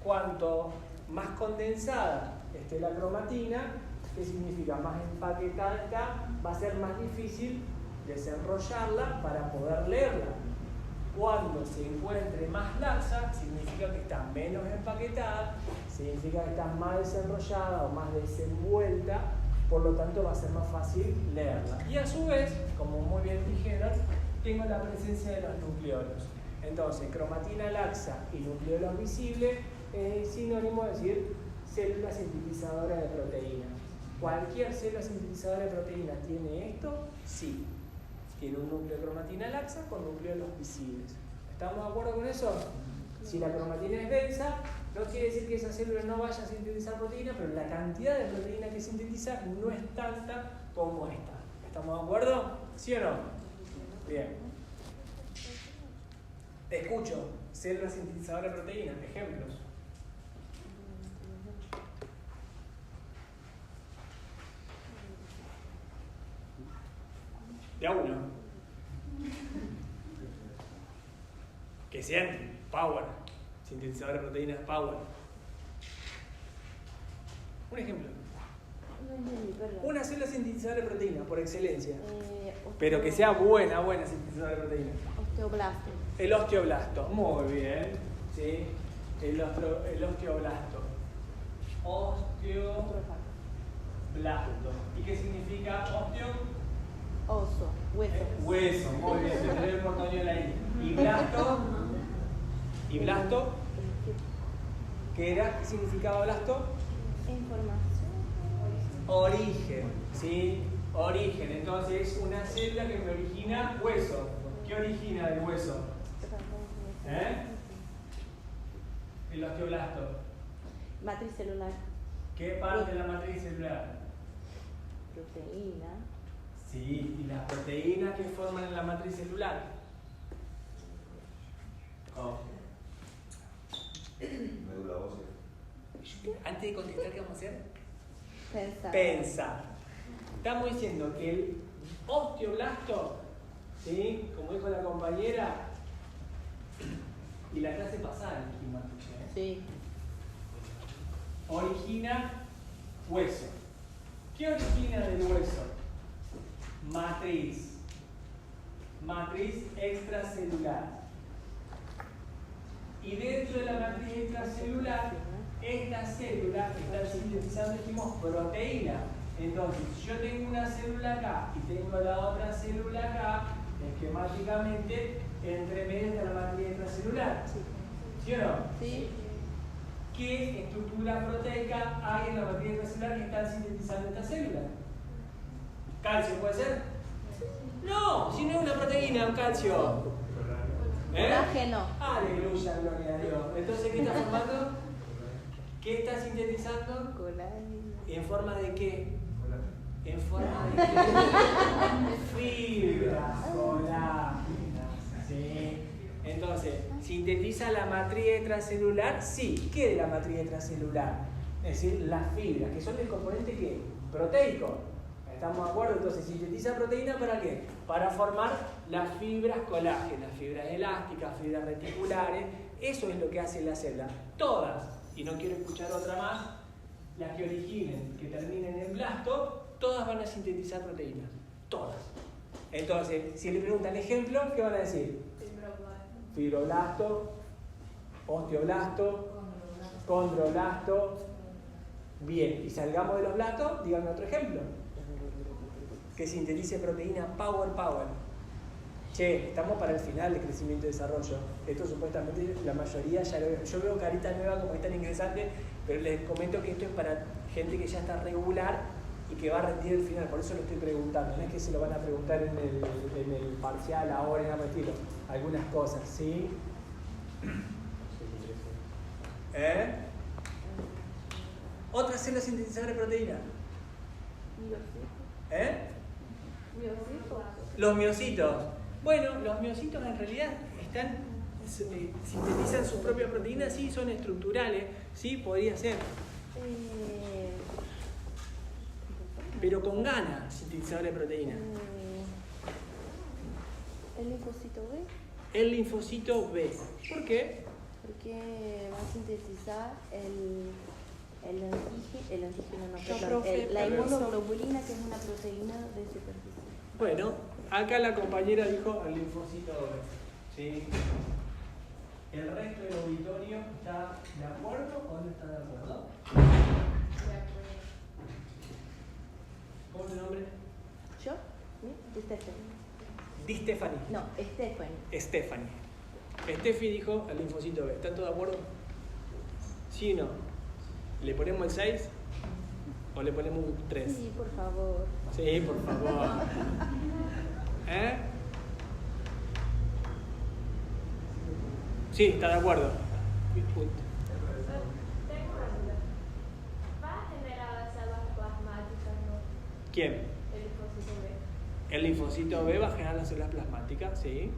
Cuanto más condensada esté la cromatina, ¿qué significa? Más empaquetada está, va a ser más difícil desenrollarla para poder leerla. Cuando se encuentre más laxa, significa que está menos empaquetada, significa que está más desenrollada o más desenvuelta, por lo tanto va a ser más fácil leerla. Y a su vez, como muy bien dijeron, tengo la presencia de los nucleolos. Entonces, cromatina laxa y nucleolos visibles es sinónimo de decir célula sintetizadora de proteína. ¿Cualquier célula sintetizadora de proteína tiene esto? Sí. Tiene un núcleo de cromatina laxa con nucleolos visibles. ¿Estamos de acuerdo con eso? Si la cromatina es densa, no quiere decir que esa célula no vaya a sintetizar proteína, pero la cantidad de proteína que sintetiza no es tanta como esta. ¿Estamos de acuerdo? ¿Sí o no? Bien. Escucho, célula sintetizadora de proteína, ejemplos. De a uno. Que sean power. Sintetizadores de proteínas power. Un ejemplo. No entendí, perdón. Una célula sintetizadora de proteínas, por excelencia. Osteo- Pero que sea buena sintetizadora de proteínas. Osteoblasto. El osteoblasto. Muy bien. ¿Sí? El osteoblasto. Osteoblasto. Otro factor. ¿Y qué significa osteo? Oso, hueso. Hueso, muy bien, se te ve el portoñol ahí. ¿Y blasto? ¿Y blasto? ¿Qué era? ¿Qué significaba blasto? Información. Origen, ¿sí? Origen, entonces es una célula que me origina hueso. ¿Qué origina del hueso? El osteoblasto. Matriz celular. ¿Qué parte de la matriz celular? Proteína. Sí, y las proteínas que forman la matriz celular. Oh. Médula ósea. Antes de contestar, ¿qué vamos a hacer? Pensar. Pensar. Estamos diciendo que el osteoblasto, ¿sí? Como dijo la compañera, y la clase pasada en química, Sí. origina hueso. ¿Qué origina del hueso? Matriz. Matriz extracelular. Y dentro de la matriz extracelular, esta célula está sintetizando, dijimos, proteína. Entonces, si yo tengo una célula acá y tengo la otra célula acá, esquemáticamente, entre medio está la matriz extracelular. ¿Sí o no? Sí. ¿Qué estructura proteica hay en la matriz extracelular que están sintetizando esta célula? ¿Calcio puede ser? No, si no es una proteína, un calcio. Colágeno. Aleluya, gloria a Dios. Entonces, ¿qué está formando? ¿Qué está sintetizando? Colágeno. ¿En forma de qué? En forma de fibras colágenas. ¿Sí? Entonces, ¿sintetiza la matriz extracelular? Sí. ¿Qué de la matriz extracelular? Es decir, las fibras, que son el componente ¿qué? Proteico. ¿Estamos de acuerdo? Entonces, sintetiza proteína ¿para qué? Para formar las fibras colágenas, fibras elásticas, fibras reticulares. Eso es lo que hace la célula. Todas, y no quiero escuchar otra más, las que originen, que terminen en blasto, todas van a sintetizar proteínas. Todas. Entonces, si le preguntan ejemplo, ¿qué van a decir? Fibroblasto, osteoblasto, condroblasto. Bien, y salgamos de los blastos, díganme otro ejemplo. Que sintetice proteína power. Che, estamos para el final de crecimiento y desarrollo. Esto supuestamente la mayoría ya lo veo. Yo veo carita nueva como que están ingresantes, pero les comento que esto es para gente que ya está regular y que va a rendir el final. Por eso lo estoy preguntando. No es que se lo van a preguntar en el parcial ahora, en el retiro. Algunas cosas, ¿sí? Otra célula sintetizadora de proteína. Los miocitos. Bueno, los miocitos en realidad sintetizan sus propias proteínas, sí, son estructurales, sí, podría ser. Pero con ganas, sintetizador de proteína. ¿El linfocito B? El linfocito B. ¿Por qué? Porque va a sintetizar el antígeno, no, Yo, perdón, profe, la perdón. inmunoglobulina, que es una proteína de superficie. Bueno, acá la compañera dijo el linfocito B. ¿Sí? ¿El resto del auditorio está de acuerdo o no está de acuerdo? ¿Cómo es tu nombre? ¿Yo? ¿Sí? Stephanie. Di Stephanie. No, Stephanie. Steffi dijo el linfocito B. ¿Están todos de acuerdo? ¿Sí o no? ¿Le ponemos el 6 o le ponemos un 3? Sí, por favor. Sí, por favor. Sí, está de acuerdo. Tengo una duda. ¿Va a generar las células plasmáticas, no? ¿Quién? El linfocito B. El linfocito B va a generar las células plasmáticas, ¿sí?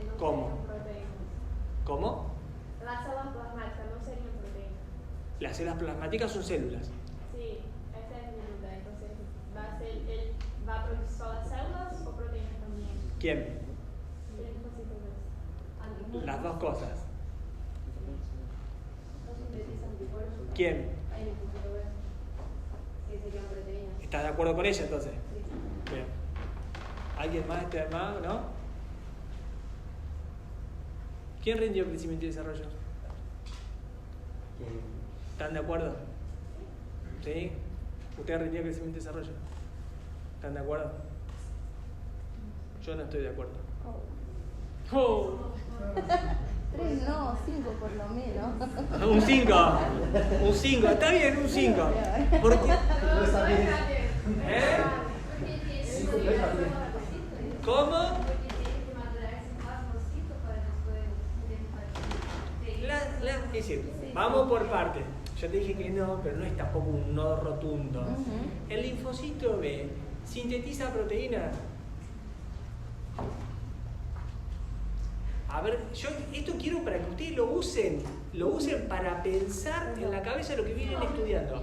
No ¿Cómo? serían proteínas. ¿Cómo? Las células plasmáticas no serían proteínas. Las células plasmáticas son células. Sí, esa es mi duda. Entonces, ¿va a producir solo las células o proteínas ¿Quién? Las dos cosas. ¿Quién? ¿Estás de acuerdo con ella entonces? Bien. ¿Alguien más está más? ¿No? ¿Quién rindió crecimiento y desarrollo? ¿Están de acuerdo? ¿Sí? ¿Usted rindió crecimiento y desarrollo? ¿Están de acuerdo? Yo no estoy de acuerdo. Oh. 3 no, 5 por lo menos. Un 5. Un 5. Está bien, un 5. ¿Por qué? No está bien. ¿Eh? ¿Cómo? Es decir, vamos por partes. Yo te dije que no, pero no es tampoco un no rotundo. El linfocito B sintetiza proteína. A ver, yo esto quiero para que ustedes lo usen para pensar en la cabeza lo que vienen estudiando.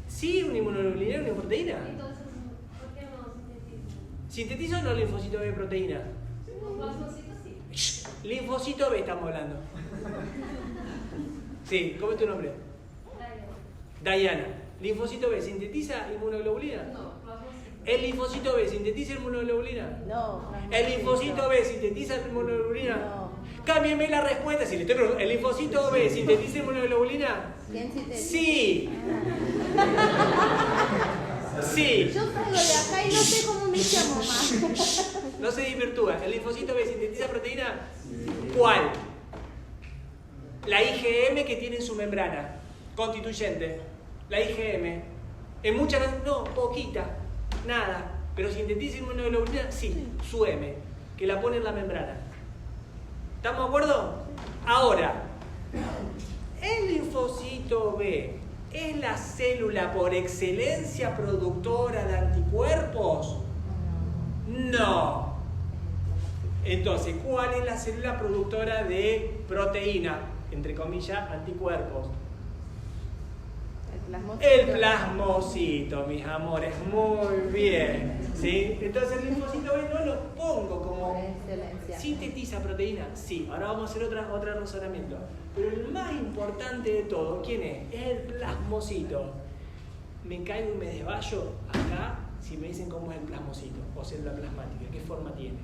Sí, una inmunoglobulina es una proteína. Entonces, ¿por qué no sintetiza? ¿Sintetiza o no el linfocito B proteína? Los plasmocitos sí. Linfocito B estamos hablando. Sí, ¿cómo es tu nombre? Diana. ¿Linfocito B sintetiza inmunoglobulina? No, plasmocitos. ¿El linfocito B sintetiza inmunoglobulina? No. ¿El linfocito B sintetiza inmunoglobulina? No. Cámbienme la respuesta. Si le estoy preguntando, ¿el linfocito B sintetiza inmunoglobulina? ¿Quién sintetiza? Sí. Sí. Yo salgo de acá y no sé cómo me llamo más. No se desvirtúa. ¿El linfocito B sintetiza proteína? ¿Cuál? La IgM que tiene en su membrana constituyente. La IgM. En muchas, no, poquita, nada. Pero sintetiza inmunoglobulina, sí, su M, que la pone en la membrana. ¿Estamos de acuerdo? Ahora, el linfocito B es la célula por excelencia productora de anticuerpos. No. Entonces, ¿cuál es la célula productora de proteína? Entre comillas, anticuerpos. El plasmocito, mis amores, muy bien. ¿Sí? Entonces el linfocito B no lo pongo como sintetiza proteína. Sí, ahora vamos a hacer otro razonamiento. Pero el más importante de todo, ¿quién es? Es el plasmocito. Me caigo y me desvayo acá si me dicen cómo es el plasmocito o célula plasmática, qué forma tiene.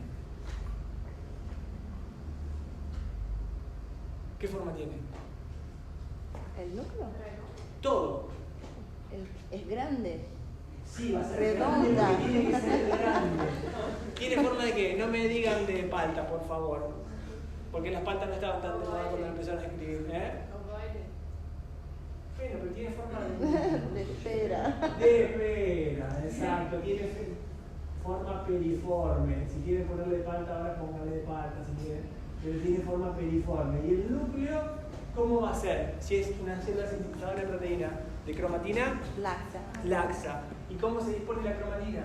¿Qué forma tiene? ¿El núcleo? Todo. Es grande. Sí, va a ser redonda. grande, tiene que ser grande. ¿Tiene forma de qué? No me digan de palta, por favor. Porque las paltas no estaban tan de moda cuando empezaron a escribir. Bueno, pero tiene forma de esfera. De esfera, exacto. Tiene forma periforme. Si quieren ponerle palta, ahora pónganle de palta si quieren. Pero tiene forma periforme. ¿Y el núcleo cómo va a ser? Si es una célula sintetizadora de proteína de cromatina laxa. Laxa. ¿Y cómo se dispone la cromatina?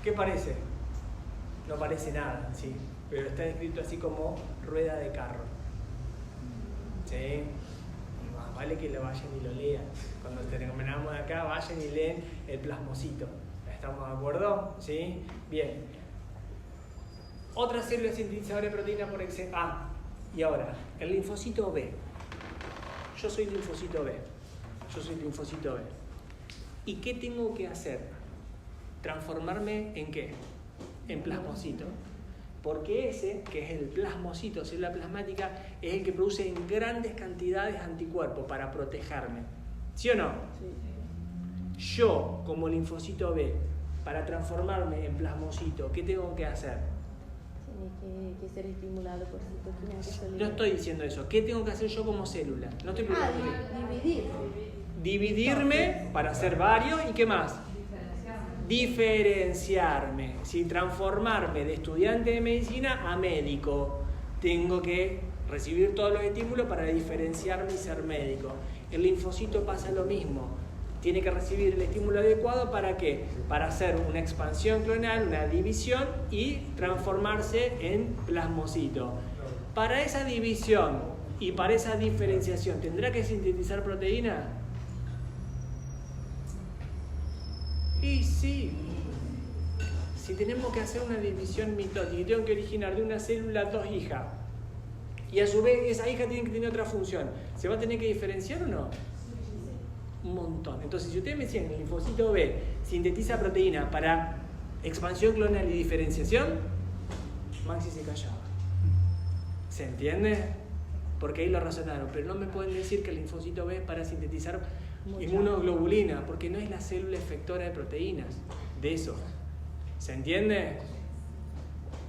¿Qué parece? No parece nada, sí, pero está escrito así como rueda de carro. ¿Sí? Y más vale que lo vayan y lo lean. Cuando terminamos de acá, vayan y leen el plasmocito. ¿Estamos de acuerdo? ¿Sí? Bien. Otra célula sintetizadora de proteína por excelencia. Y ahora, el linfocito B. Yo soy linfocito B. ¿Y qué tengo que hacer? ¿Transformarme en qué? En plasmocito. Porque ese, que es el plasmocito, célula plasmática, es el que produce en grandes cantidades anticuerpos para protegerme. ¿Sí o no? Sí. Yo, como linfocito B, para transformarme en plasmocito, ¿qué tengo que hacer? Tiene que ser estimulado por citoquinas. No estoy diciendo eso. ¿Qué tengo que hacer yo como célula? No estoy preguntando. Dividir. Dividirme para hacer varios y ¿qué más? Diferenciarme. Si transformarme de estudiante de medicina a médico, tengo que recibir todos los estímulos para diferenciarme y ser médico. El linfocito pasa lo mismo. Tiene que recibir el estímulo adecuado ¿para qué? Para hacer una expansión clonal, una división y transformarse en plasmocito. Para esa división Y para esa diferenciación, ¿tendrá que sintetizar proteína? Y sí. Si tenemos que hacer una división mitótica y tengo que originar de una célula 2 hijas, y a su vez esa hija tiene que tener otra función, ¿se va a tener que diferenciar o no? Un montón. Entonces, si ustedes me decían que el linfocito B sintetiza proteína para expansión clonal y diferenciación, Maxi se callaba. ¿Se entiende? Porque ahí lo razonaron. Pero no me pueden decir que el linfocito B es para sintetizar inmunoglobulina, porque no es la célula efectora de proteínas. De eso. ¿Se entiende?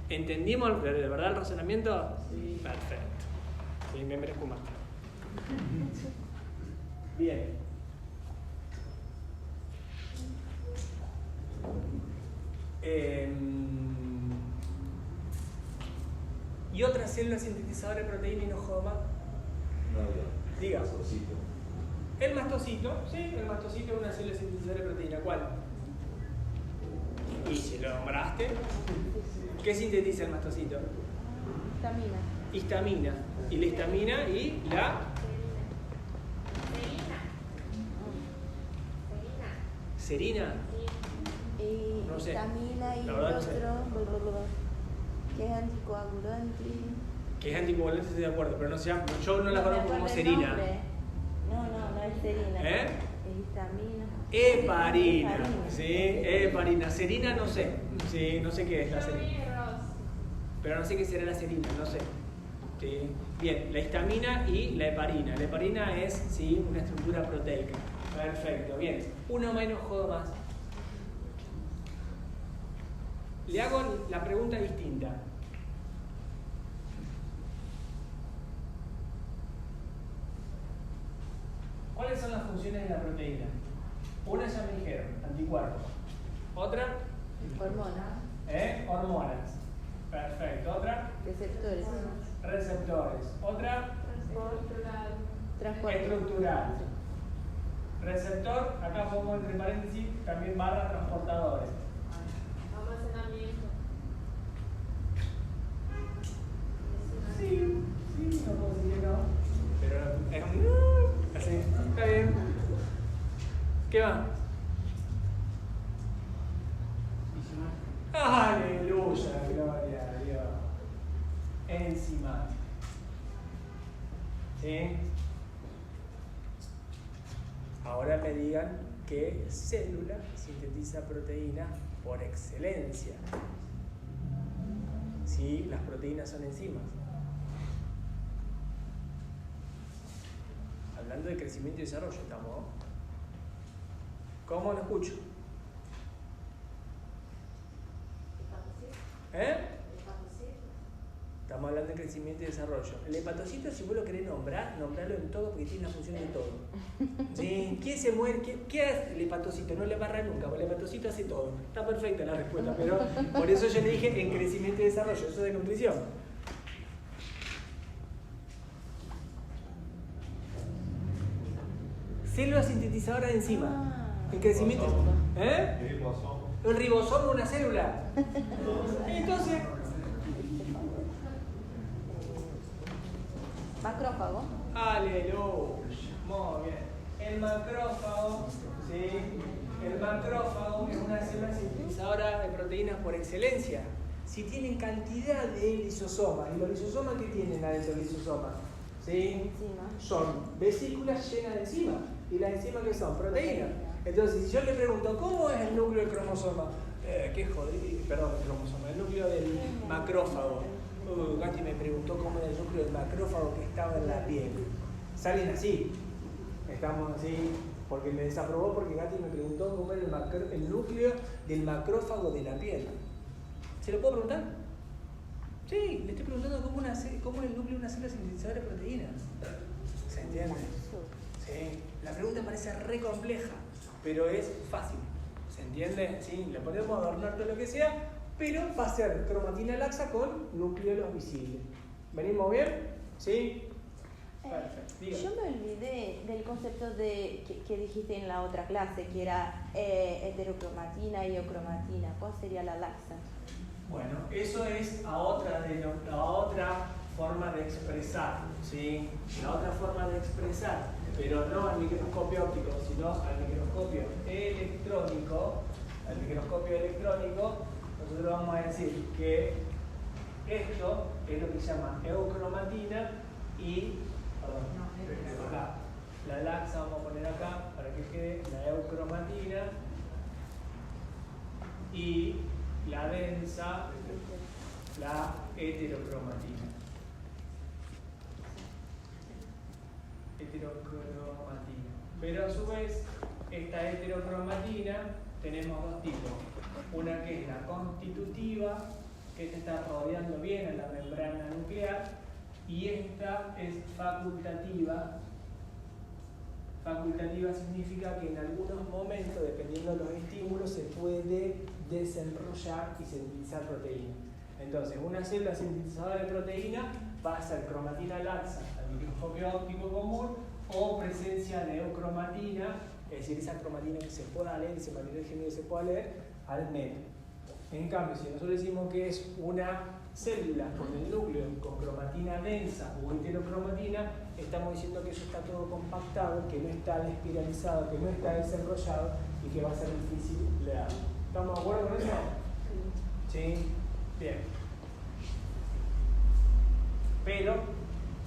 ¿Entendimos de verdad el razonamiento? Sí. Perfecto. Sí, me merezco más. Bien. ¿Y otra célula sintetizadora de proteína y no jodo más? No, ya. Diga. Mastocito. El mastocito, sí, el mastocito es una célula sintetizadora de proteína. ¿Cuál? Y si lo nombraste, ¿qué sintetiza el mastocito? Histamina. Histamina. Y la histamina y la serina. Y No sé. histamina y La el verdad no sé. otro, que es anticoagulante. Que es anticoagulante, estoy de acuerdo, pero no sea, yo no la conozco como serina. No es serina. ¿Eh? Es histamina. Heparina. Sí, heparina. Serina no sé. Sí, no sé qué es la serina. Pero no sé qué será la serina, no sé. Sí. Bien, la histamina y la heparina. La heparina es, sí, una estructura proteica. Perfecto, bien. Uno menos, jodo más. Le hago la pregunta distinta. ¿Cuáles son las funciones de la proteína? Una ya me dijeron, anticuerpos. Otra, Hormonas. Hormonas. Perfecto. Otra, Receptores. receptores. Otra, Transporte. estructural. Receptor, acá pongo entre paréntesis también barra transportadores. Almacenamiento. Sí, no puedo decir que no. Pero es así, está bien. ¿Qué va? Aleluya, gloria a Dios. Enzimático. ¿Sí? Ahora me digan qué célula sintetiza proteína por excelencia. Si las proteínas son enzimas. Hablando de crecimiento y desarrollo estamos, ¿no? ¿Cómo lo escucho? Estamos hablando de crecimiento y desarrollo. El hepatocito, si vos lo querés nombrar, nombralo en todo porque tiene la función de todo. ¿Sí? ¿Quién se muere? ¿Qué hace el hepatocito? No le barra nunca, porque el hepatocito hace todo. Está perfecta la respuesta, pero por eso yo le dije en crecimiento y desarrollo, eso es de nutrición. Célula sintetizadora de enzimas. En crecimiento. El ribosoma. El ribosoma es una célula. Entonces. Macrófago. Aleluya. Muy bien. El macrófago, ¿sí? El macrófago es una célula sintetizadora de proteínas por excelencia. Si tienen cantidad de lisosomas, ¿y los lisosomas qué tienen adentro del lisosoma? ¿Sí? Son vesículas llenas de enzimas. ¿Y las enzimas qué son? Proteínas. Entonces, si yo le pregunto, ¿cómo es el núcleo del cromosoma? Qué jodido, perdón, el cromosoma, el núcleo del macrófago. Gatti me preguntó cómo era el núcleo del macrófago que estaba en la piel. Salen así. Estamos así, porque me desaprobó porque Gatti me preguntó cómo era el núcleo del macrófago de la piel. ¿Se lo puedo preguntar? Sí, le estoy preguntando cómo es el núcleo de una célula sintetizadora de proteínas. ¿Se entiende? Sí. La pregunta parece re compleja, pero es fácil. ¿Se entiende? Sí, le podemos adornar todo lo que sea, pero va a ser cromatina laxa con nucleolos visibles. ¿Venimos bien? ¿Sí? Perfecto. Diga. Yo me olvidé del concepto que dijiste en la otra clase, que era heterocromatina y eocromatina. ¿Cuál sería la laxa? Bueno, eso es a otra forma de expresar, ¿sí? La otra forma de expresar, pero no al microscopio óptico, sino al microscopio electrónico, nosotros vamos a decir que esto es lo que se llama eucromatina y, acá, la laxa vamos a poner acá para que quede la eucromatina y la densa, la heterocromatina. Pero a su vez, esta heterocromatina tenemos dos tipos. Una que es la constitutiva, que esta está rodeando bien a la membrana nuclear, y esta es facultativa. Facultativa significa que en algunos momentos, dependiendo de los estímulos, se puede desenrollar y sintetizar proteína. Entonces, una célula sintetizadora de proteína va a ser cromatina laxa al microscopio óptico común o presencia de eucromatina, es decir, esa cromatina que se pueda leer, ese material genético que se pueda leer, al medio. En cambio, si nosotros decimos que es una célula con el núcleo con cromatina densa o heterocromatina, estamos diciendo que eso está todo compactado, que no está espiralizado, que no está desenrollado y que va a ser difícil leerlo. ¿Estamos de acuerdo con eso? Sí. Bien. Pero,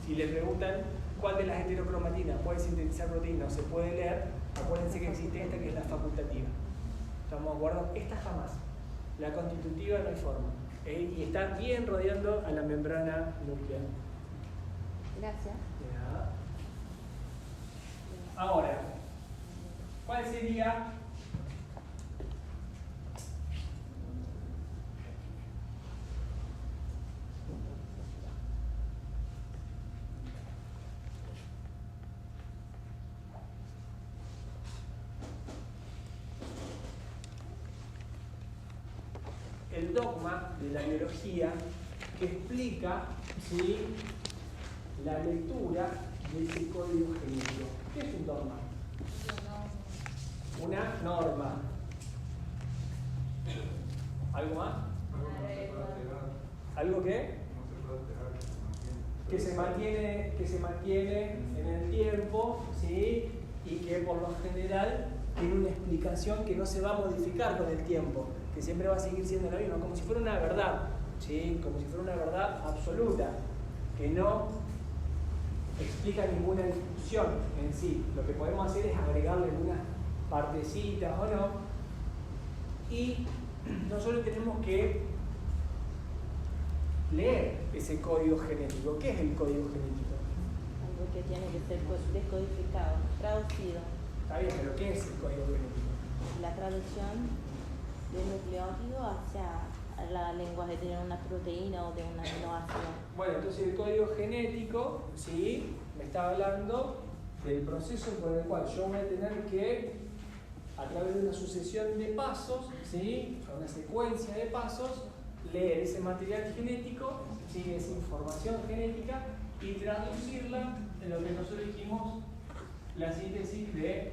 si le preguntan cuál de las heterocromatinas puede sintetizar proteína o se puede leer, acuérdense que existe esta que es la facultativa. ¿Estamos de acuerdo? Esta jamás. La constitutiva no hay forma. Y está bien rodeando a la membrana nuclear. Gracias. Ya. Ahora, ¿cuál sería el dogma de la biología que explica, ¿sí?, la lectura de ese código genético? ¿Qué es un dogma? Una norma. ¿Algo más? ¿Algo qué? Que se mantiene en el tiempo, ¿sí?, y que por lo general tiene una explicación que no se va a modificar con el tiempo, que siempre va a seguir siendo la misma, como si fuera una verdad, ¿sí?, como si fuera una verdad absoluta, que no explica ninguna discusión en sí. Lo que podemos hacer es agregarle algunas partecitas o no, y nosotros tenemos que leer ese código genético. ¿Qué es el código genético? Algo que tiene que ser descodificado, traducido. Está bien, pero ¿qué es el código genético? La traducción del nucleótido hacia la lenguaje de una proteína o de un aminoácido. Bueno, entonces el código genético, ¿sí?, me está hablando del proceso por el cual yo voy a tener que, a través de una sucesión de pasos, ¿sí?, una secuencia de pasos, leer ese material genético, ¿sí?, esa información genética, y traducirla en lo que nosotros dijimos, la síntesis de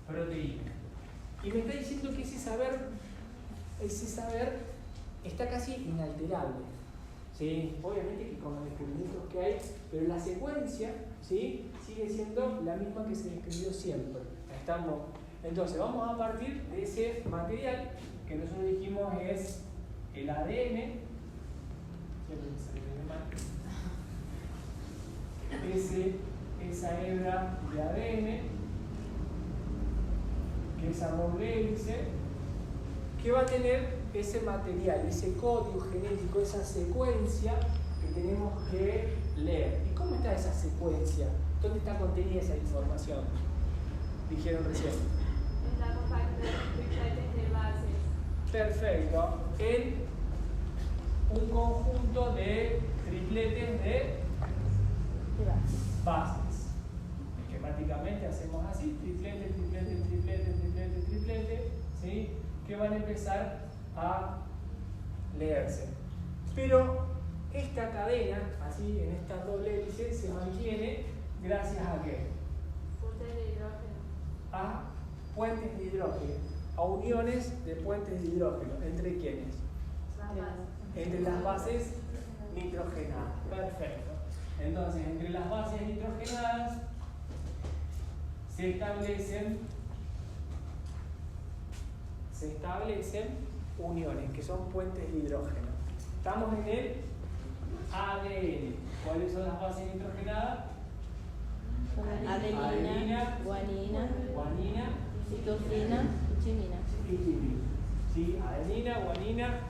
proteína. Y me está diciendo que ese saber está casi inalterable, ¿sí? Obviamente que con los descubrimientos que hay, pero la secuencia, ¿sí?, sigue siendo la misma que se describió siempre. Estamos, entonces vamos a partir de ese material que nosotros dijimos es el ADN, siempre me sale mal, esa hebra de ADN, que es esa doble hélice, que va a tener ese material, ese código genético, esa secuencia que tenemos que leer. ¿Y cómo está esa secuencia? ¿Dónde está contenida esa información? Dijeron recién. Está compacto de tripletes de bases. Perfecto. En un conjunto de tripletes de bases. Esquemáticamente hacemos así, triplete, triplete, triplete, triplete, triplete, ¿sí?, que van a empezar a leerse. Pero esta cadena, así en esta doble hélice, se mantiene gracias a ¿qué? Puentes de hidrógeno. A puentes de hidrógeno, a uniones de puentes de hidrógeno. ¿Entre quiénes? Las bases. Entre las bases nitrogenada. Perfecto. Entonces, entre las bases nitrogenadas se establecen uniones, que son puentes de hidrógeno. Estamos en el ADN. ¿Cuáles son las bases nitrogenadas? Adenina, guanina, citosina y timina. Y timina. ¿Sí? Adenina, guanina,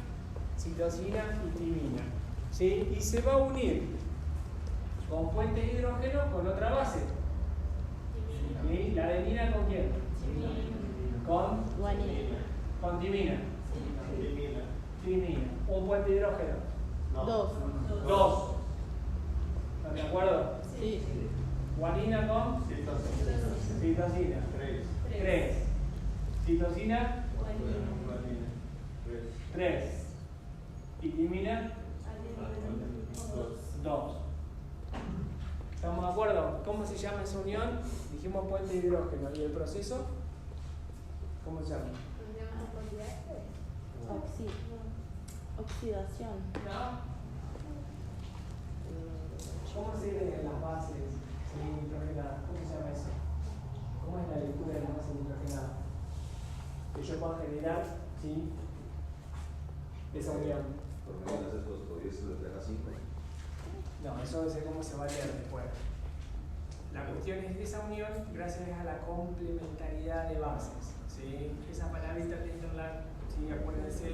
citosina y timina. ¿Sí? Y se va a unir con puente de hidrógeno con otra base. ¿Sí? ¿La adenina con quién? Con Guanina. Con timina. Timina. ¿Un puente de hidrógeno? No. Dos. ¿Están de acuerdo? Sí. Guanina con citosina. 3. Citosina, 3. Y timina, 2. ¿Estamos de acuerdo? ¿Cómo se llama esa unión? Dijimos puente de hidrógeno. ¿Y el proceso? ¿Cómo se llama? Oxidación. ¿No? ¿Cómo se leen las bases nitrogenadas? ¿Cómo se llama eso? ¿Cómo es la lectura de las bases nitrogenadas? Que yo pueda generar, ¿sí? Esa unión. Por menos de estos podías reflejar 5. No, eso es cómo se va a leer después. La cuestión es esa unión gracias a la complementariedad de bases. ¿Sí? Esa palabrita Linderland, ¿sí? Acuérdense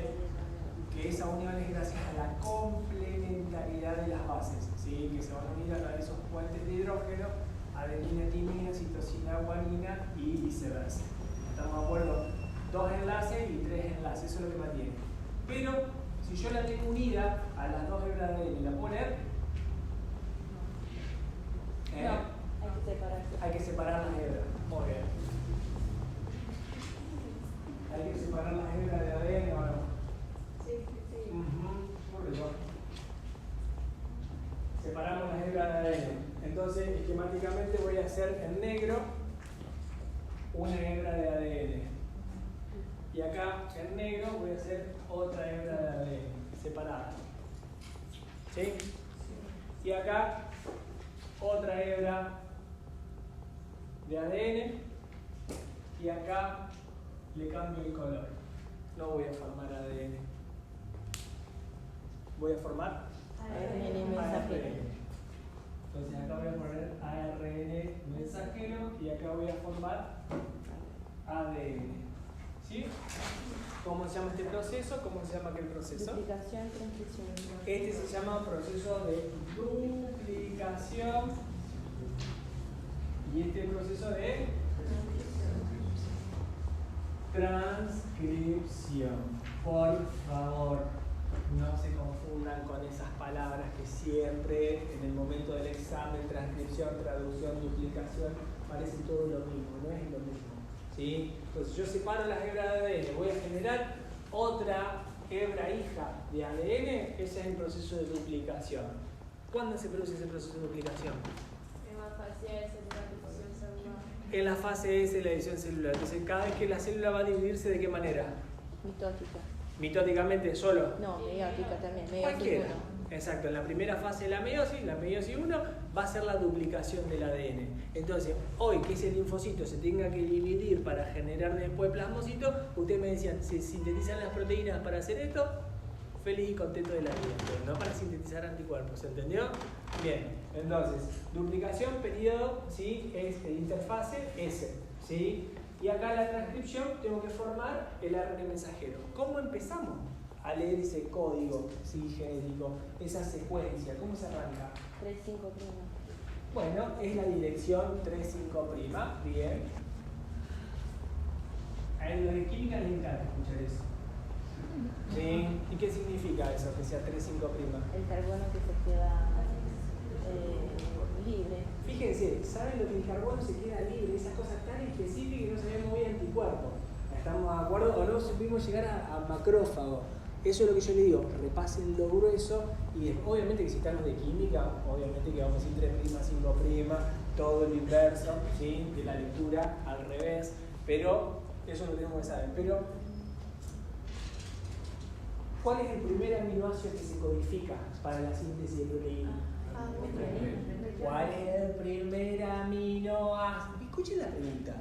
que esa unión es gracias a la complementariedad de las bases, ¿sí? Que se van a unir a través de esos puentes de hidrógeno, adenina, timina, citosina, guanina y viceversa. ¿Estamos de acuerdo? 2 enlaces y 3 enlaces, eso es lo que mantiene. Pero si yo la tengo unida a las 2 hebras de ADN, ¿la puedo leer? Hay que separar las hebras. Muy bien. Hay que separar las hebras de ADN o no. Muy bien. Separamos las hebras de ADN. Entonces, esquemáticamente voy a hacer en negro una hebra de ADN. Y acá en negro voy a hacer otra hebra de ADN separada. ¿Sí? Y acá otra hebra de ADN. Y acá le cambio el color. No voy a formar ADN. Voy a formar ARN mensajero. Entonces acá voy a poner ARN mensajero y acá voy a formar ADN. ¿Sí? ¿Cómo se llama este proceso? ¿Cómo se llama aquel proceso? Duplicación, transcripción. Este se llama proceso de duplicación y este proceso de transcripción. Por favor, no se confundan con esas palabras que siempre en el momento del examen, transcripción, traducción, duplicación, parece todo lo mismo, no es lo mismo. ¿Sí? Entonces yo separo las hebras de ADN, voy a generar otra hebra hija de ADN, ese es el proceso de duplicación. ¿Cuándo se produce ese proceso de duplicación? En la fase S de la división celular. En la fase S de la división celular. Entonces cada vez que la célula va a dividirse, ¿de qué manera? Mitótica. ¿Mitóticamente solo? No, meiótica también. Cualquiera. Meiosis 1. Exacto, en la primera fase de la meiosis 1 va a ser la duplicación del ADN. Entonces, hoy que ese linfocito se tenga que dividir para generar después plasmocito, ustedes me decían, ¿se sintetizan las proteínas para hacer esto? Feliz y contento de la vida, pero no para sintetizar anticuerpos, ¿entendió? Bien, entonces, duplicación, periodo, ¿sí? Es de interfase S, ¿sí? Y acá en la transcripción tengo que formar el ARN mensajero. ¿Cómo empezamos a leer ese código, ¿sí? Genético, esa secuencia? ¿Cómo se arranca? 3,5'. Bueno, es la dirección 3,5', bien. A los de química les encanta escuchar eso. ¿Sí? ¿Y qué significa eso, que sea 3,5'? El carbono que se queda libre. Fíjense, ¿saben lo que el carbono se queda libre? Esas cosas tan específicas que no sabemos hoy anticuerpos. ¿Estamos de acuerdo? O no supimos llegar a macrófago. Eso es lo que yo le digo, repasen lo grueso y obviamente que si están los de química, obviamente que vamos a decir 3', 5', todo el inverso, ¿sí? De la lectura al revés, pero eso lo tenemos que saber. Pero ¿Cuál es el primer aminoácido que se codifica para la síntesis de proteína? ¿Cuál es el primer aminoácido? Escuchen la pregunta.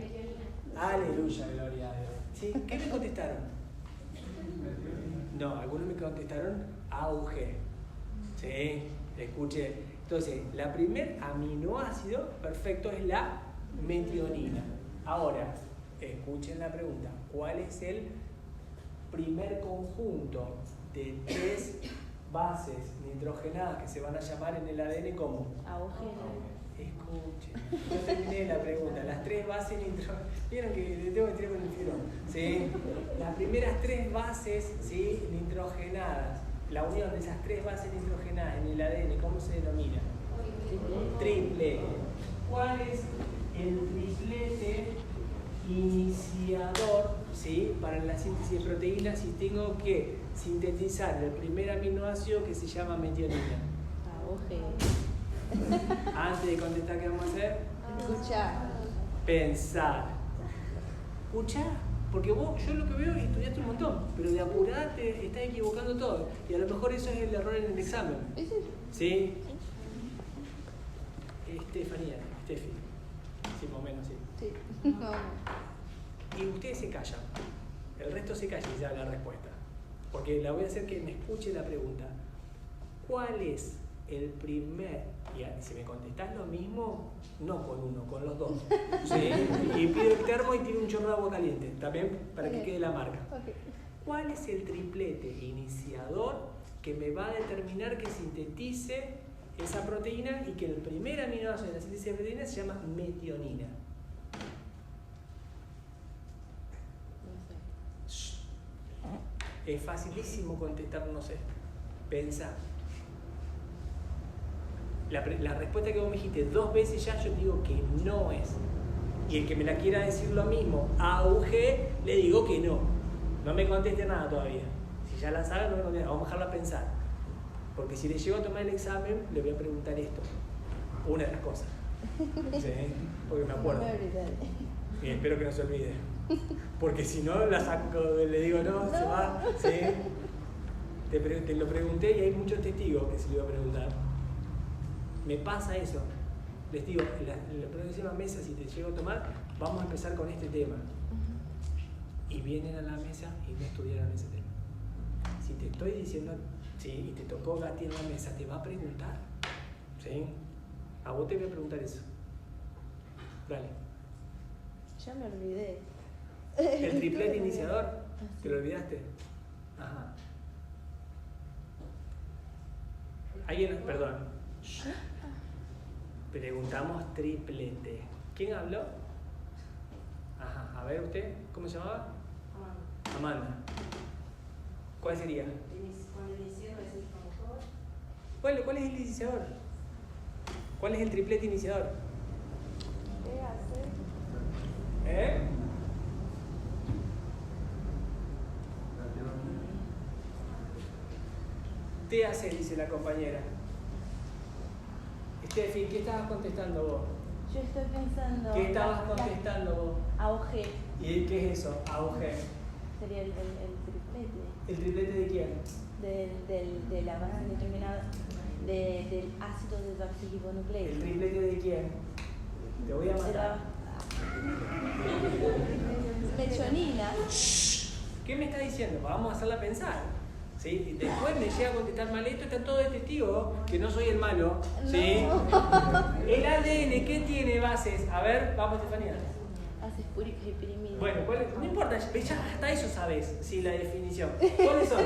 Aleluya, gloria a Dios. ¿Sí? ¿Qué me contestaron? No, algunos me contestaron AUG. Sí, escuche. Entonces, la primer aminoácido perfecto es la metionina. Ahora, escuchen la pregunta. ¿Cuál es el primer conjunto de 3 bases nitrogenadas que se van a llamar en el ADN como? Escuchen, yo terminé la pregunta. Las 3 bases nitrogenadas. Vieron que le tengo que tirar con el filón. ¿Sí? Las primeras 3 bases, ¿sí?, nitrogenadas. La unión de esas 3 bases nitrogenadas en el ADN, ¿cómo se denomina? Triplete. ¿Cuál es el triplete iniciador, ¿sí?, para la síntesis de proteínas si tengo que sintetizar el primer aminoácido que se llama metionina? Antes de contestar, ¿qué vamos a hacer? Escuchar. Pensar. Escuchar. Porque vos, yo lo que veo es que estudiaste un montón, pero de apurada te estás equivocando todo. Y a lo mejor eso es el error en el examen. ¿Sí? Estefanía, Estefi. Sí, más o menos, sí. Sí. Y ustedes se callan. El resto se calla y ya la respuesta. Porque la voy a hacer que me escuche la pregunta. ¿Cuál es el primer? Y si me contestás lo mismo, no con uno, con los dos. ¿Sí? Y pido el termo y tiro un chorro de agua caliente, también para que quede la marca. ¿Cuál es el triplete iniciador que me va a determinar que sintetice esa proteína y que el primer aminoácido de la síntesis de proteína se llama metionina? Es facilísimo contestar no sé. Pensá. La respuesta que vos me dijiste 2 veces ya, yo digo que no es. Y el que me la quiera decir lo mismo, AUG, le digo que no. No me conteste nada todavía. Si ya la saben, no me conteste. Vamos a dejarla pensar. Porque si le llego a tomar el examen, le voy a preguntar esto. Una de las cosas. ¿Sí? Porque me acuerdo. Y espero que no se olvide. Porque si no, la saco, le digo no, se va. ¿Sí? Te lo pregunté y hay muchos testigos que se lo iba a preguntar. Me pasa eso. Les digo, en la próxima mesa, si te llego a tomar, vamos a empezar con este tema. Y vienen a la mesa y no estudiaron ese tema. Si te estoy diciendo, sí, y te tocó Gati en la mesa, te va a preguntar. ¿Sí? A vos te voy a preguntar eso. Dale. Ya me olvidé. ¿El triplete iniciador? ¿Te lo olvidaste? Ajá. ¿Alguien? Perdón. Preguntamos triplete. ¿Quién habló? Ajá. A ver usted, ¿cómo se llamaba? Amanda. ¿Cuál sería? Cuando el iniciador es el promotor. ¿Cuál es el iniciador? ¿Cuál es el triplete iniciador? ¿Qué hace? ¿Eh? TAC, dice la compañera. Steffi, ¿qué estabas contestando vos? Yo estoy pensando. ¿Qué estabas contestando vos? AUG. ¿Y qué es eso? AUG. Sería el triplete. ¿El triplete de quién? De la base determinada del ácido desoxirribonucleico. ¿El triplete de quién? Te voy a matar. Metionina. ¿Qué me está diciendo? Vamos a hacerla pensar. ¿Sí? Y después me llega a contestar mal esto, está todo de testigo, que no soy el malo. ¿Sí? El ADN, ¿qué tiene bases? A ver, vamos, Estefanía. Haces pirimido. Bueno, no importa, ya hasta eso sabes, sí, la definición. ¿Cuáles son?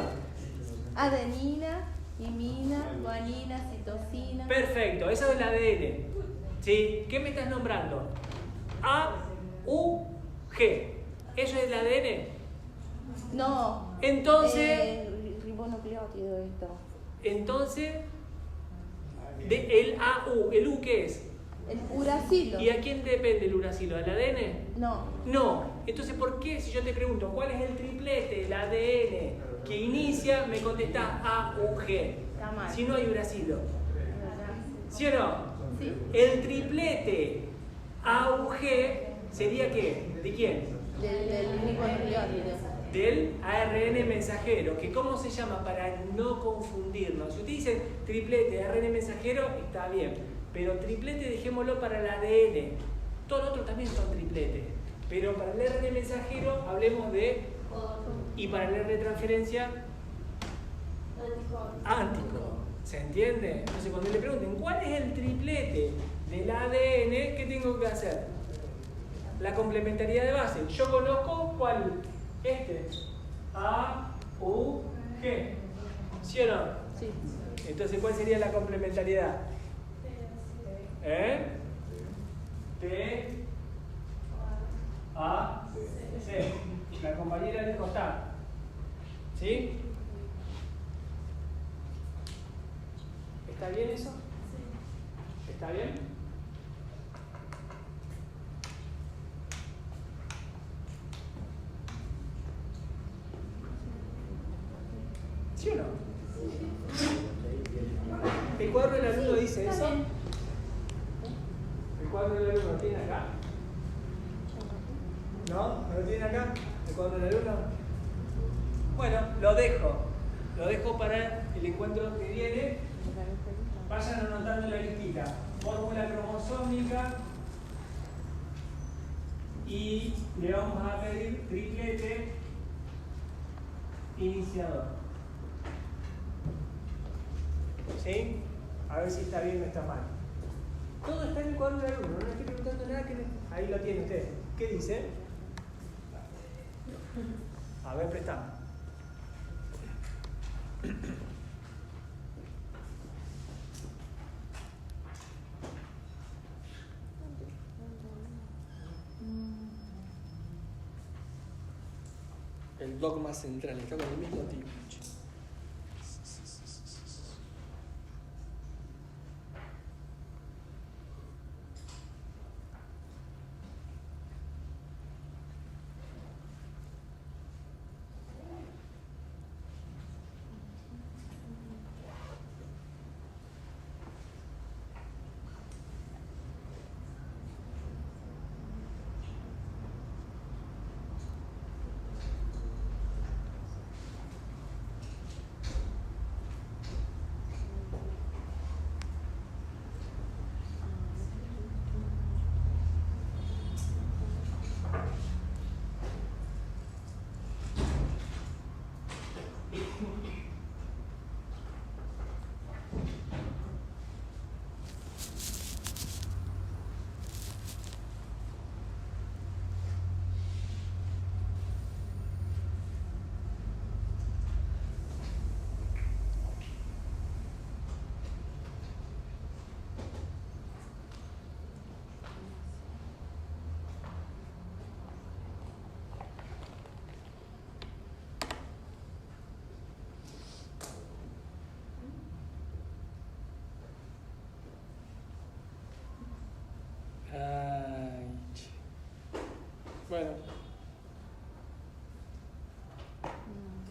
Adenina, imina, guanina, citosina. Perfecto, eso es el ADN. ¿Sí? ¿Qué me estás nombrando? A, U, G. ¿Eso es el ADN? No. Entonces, ribonucleótido esto. entonces, el AU, ¿el U qué es? El uracilo. ¿Y a quién depende el uracilo? ¿Al ADN? No. No. Entonces, ¿por qué si yo te pregunto cuál es el triplete, el ADN, que inicia, me contestás AUG? Está mal. Si no hay uracilo. ¿Sí o no? Sí. El triplete AUG sería ¿qué? ¿De quién? Del ribonucleótido. del ARN mensajero, que ¿cómo se llama? Para no confundirnos. Si usted dice triplete de ARN mensajero, está bien, pero triplete dejémoslo para el ADN. Todo lo otro también son tripletes, pero para el ARN mensajero hablemos de, y para el ARN de transferencia, antico. ¿Se entiende? Entonces cuando le pregunten ¿cuál es el triplete del ADN? ¿Qué tengo que hacer? La complementariedad de base. Yo conozco cuál. A, U, G. ¿Sí o no? Sí. Entonces, ¿cuál sería la complementariedad? T, A, C. La compañera del costado. ¿Sí? ¿Está bien eso? ¿Está bien? ¿Sí o no? ¿El cuadro del alumno dice eso? ¿El cuadro del alumno lo tiene acá? ¿No? ¿No lo tiene acá? ¿El cuadro del alumno? Bueno, lo dejo para el encuentro que viene. Vayan anotando la listita. Fórmula cromosómica y le vamos a pedir triplete iniciador. ¿Sí? A ver si está bien o está mal. Todo está en el cuadro del alumno, no le estoy preguntando nada. Ahí lo tiene usted. ¿Qué dice? A ver, prestamos. El dogma central está con el mismo tipo. Bueno,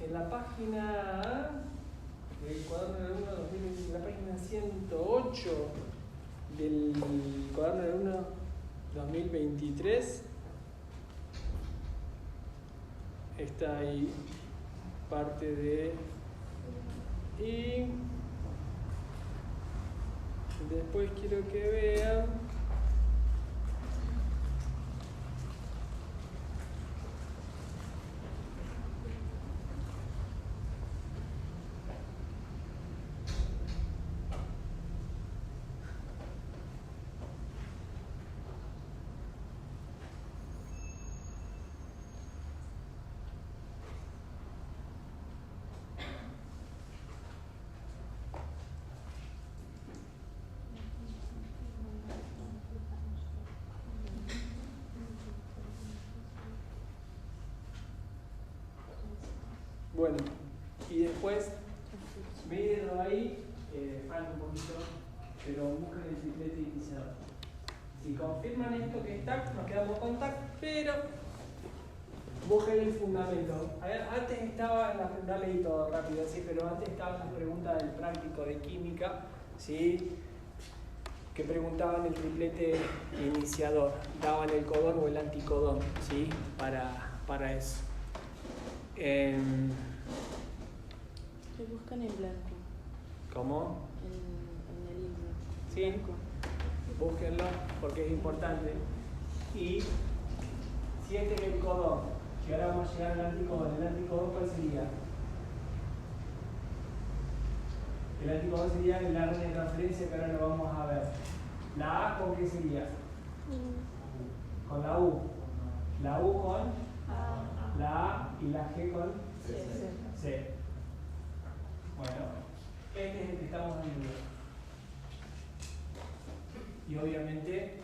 en la página del cuaderno de alumno 2020, en la página 108 del cuaderno de alumno 2023, está ahí parte de... Y después quiero que vean... Bueno, y después, mírenlo ahí, falta un poquito, pero busquen el triplete iniciador. Si confirman esto que está, nos quedamos con TAC, pero busquen el fundamento. A ver, antes estaba, no leí todo rápido, sí, pero antes estaban las preguntas del práctico de química, ¿sí? Que preguntaban el triplete iniciador, daban el codón o el anticodón, ¿sí? Para eso. Se buscan en blanco, ¿Cómo? en el libro. Sí. Blanco. Búsquenlo porque es importante. Y si este es el codón, que ahora vamos a llegar al anticodón, ¿el anticodón cuál sería? El anticodón sería el ARN de transferencia que ahora lo vamos a ver. ¿La A con qué sería? Con la U. La U con la A y la G con C. Bueno, este es el que estamos viendo. Y obviamente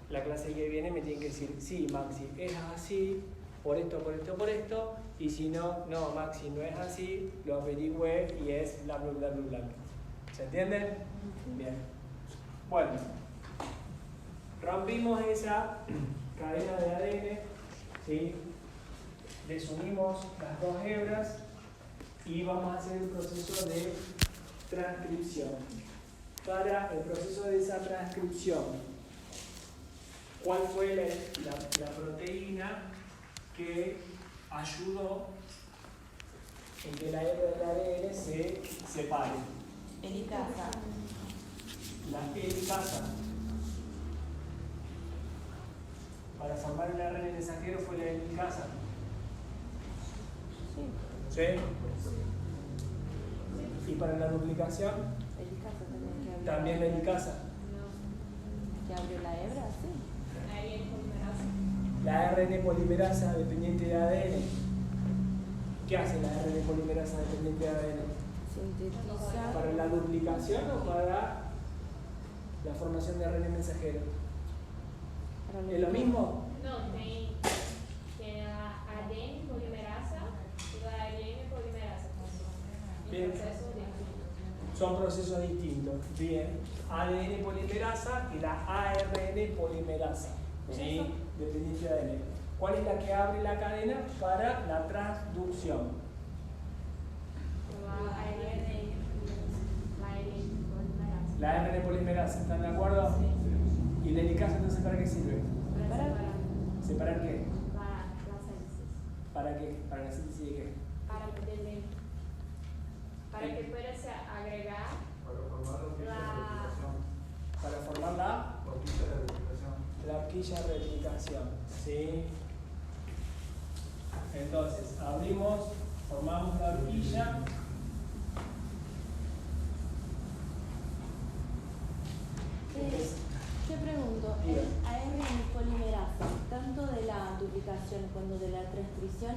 la clase que viene me tiene que decir, sí, Maxi, es así, por esto, por esto, por esto, y si no, no, Maxi, no es así, lo averigüé y es bla, bla, bla, bla, bla. ¿Se entiende? Bien. Bueno, rompimos esa cadena de ADN, ¿sí? Desunimos las dos hebras y vamos a hacer el proceso de transcripción. Para el proceso de esa transcripción, ¿cuál fue la proteína que ayudó en que la hebra del ADN se separe? Helicasa. La helicasa. Para formar el ARN mensajero fue la helicasa. Sí. ¿Sí? Y para la duplicación, Helicasa también que abre. también la helicasa. Que abre la hebra, sí. La ARN polimerasa dependiente de ADN. ¿Qué hace la ARN polimerasa dependiente de ADN? Sintetiza. ¿Para la duplicación o para la formación de ARN mensajero? Para ¿Es lo mismo? No, tem a ADN polimerasa e a ARN polimerasa. Bien. Proceso de Son procesos distintos. Bien. ADN polimerasa y la ARN polimerasa. ¿Sí? Dependiente de ADN. ¿Cuál es la que abre la cadena para la transducción? La ARN polimerasa. ¿Están de acuerdo? ¿Y la helicasa entonces para qué sirve? ¿Separar qué? ¿Para qué? ¿Para la síntesis de qué? Para que pueda se agregar Para formar la horquilla de La- replicación. Para formar la Horquilla de replicación. horquilla de replicación. ¿Sí? Entonces, abrimos, formamos la horquilla. Te pregunto, Diga. ¿el ARN polimerasa, tanto de la duplicación como de la transcripción,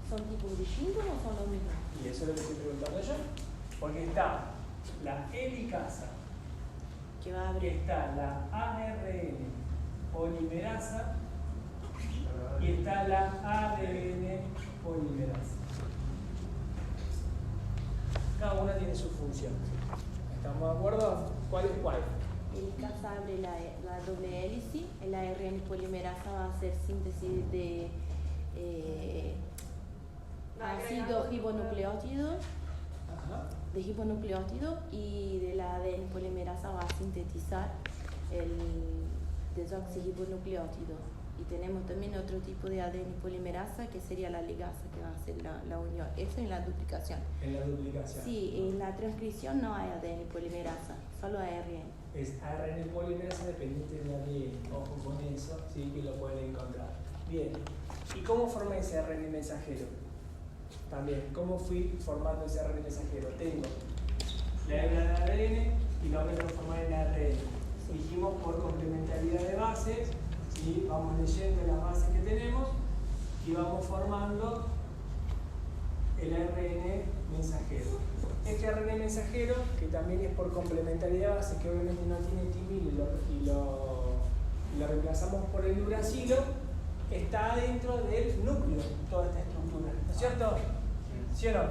son tipos distintos o son los mismos? Y eso es lo que estoy preguntando yo. Porque está la helicasa, Que va a abrir. está la ARN polimerasa y está la ADN polimerasa. Cada una tiene su función. ¿Estamos de acuerdo? ¿Cuál es cuál? Helicasa abre la doble hélice, el ARN polimerasa va a hacer síntesis de ácido ribonucleótido, y de la ADN polimerasa va a sintetizar el desoxirribonucleótido. Y tenemos también otro tipo de ADN polimerasa que sería la ligasa, que va a hacer la unión. Eso en la duplicación. En la duplicación. Sí, en la transcripción no hay ADN polimerasa, solo ARN. Es ARN polimerasa dependiente de ADN. Ojo con eso, sí que lo pueden encontrar. Bien. ¿Y cómo formé ese ARN mensajero? También, ¿cómo fui formando ese ARN mensajero? Tengo la hebra de ADN y lo voy a transformar en ARN. Dijimos por complementariedad de bases, ¿sí? Vamos leyendo las bases que tenemos y vamos formando el ARN mensajero. Este ARN mensajero, que también es por complementariedad de bases, que obviamente no tiene timil y lo reemplazamos por el uracilo, está dentro del núcleo, toda esta estructura, ¿no es cierto? ¿Sí o no?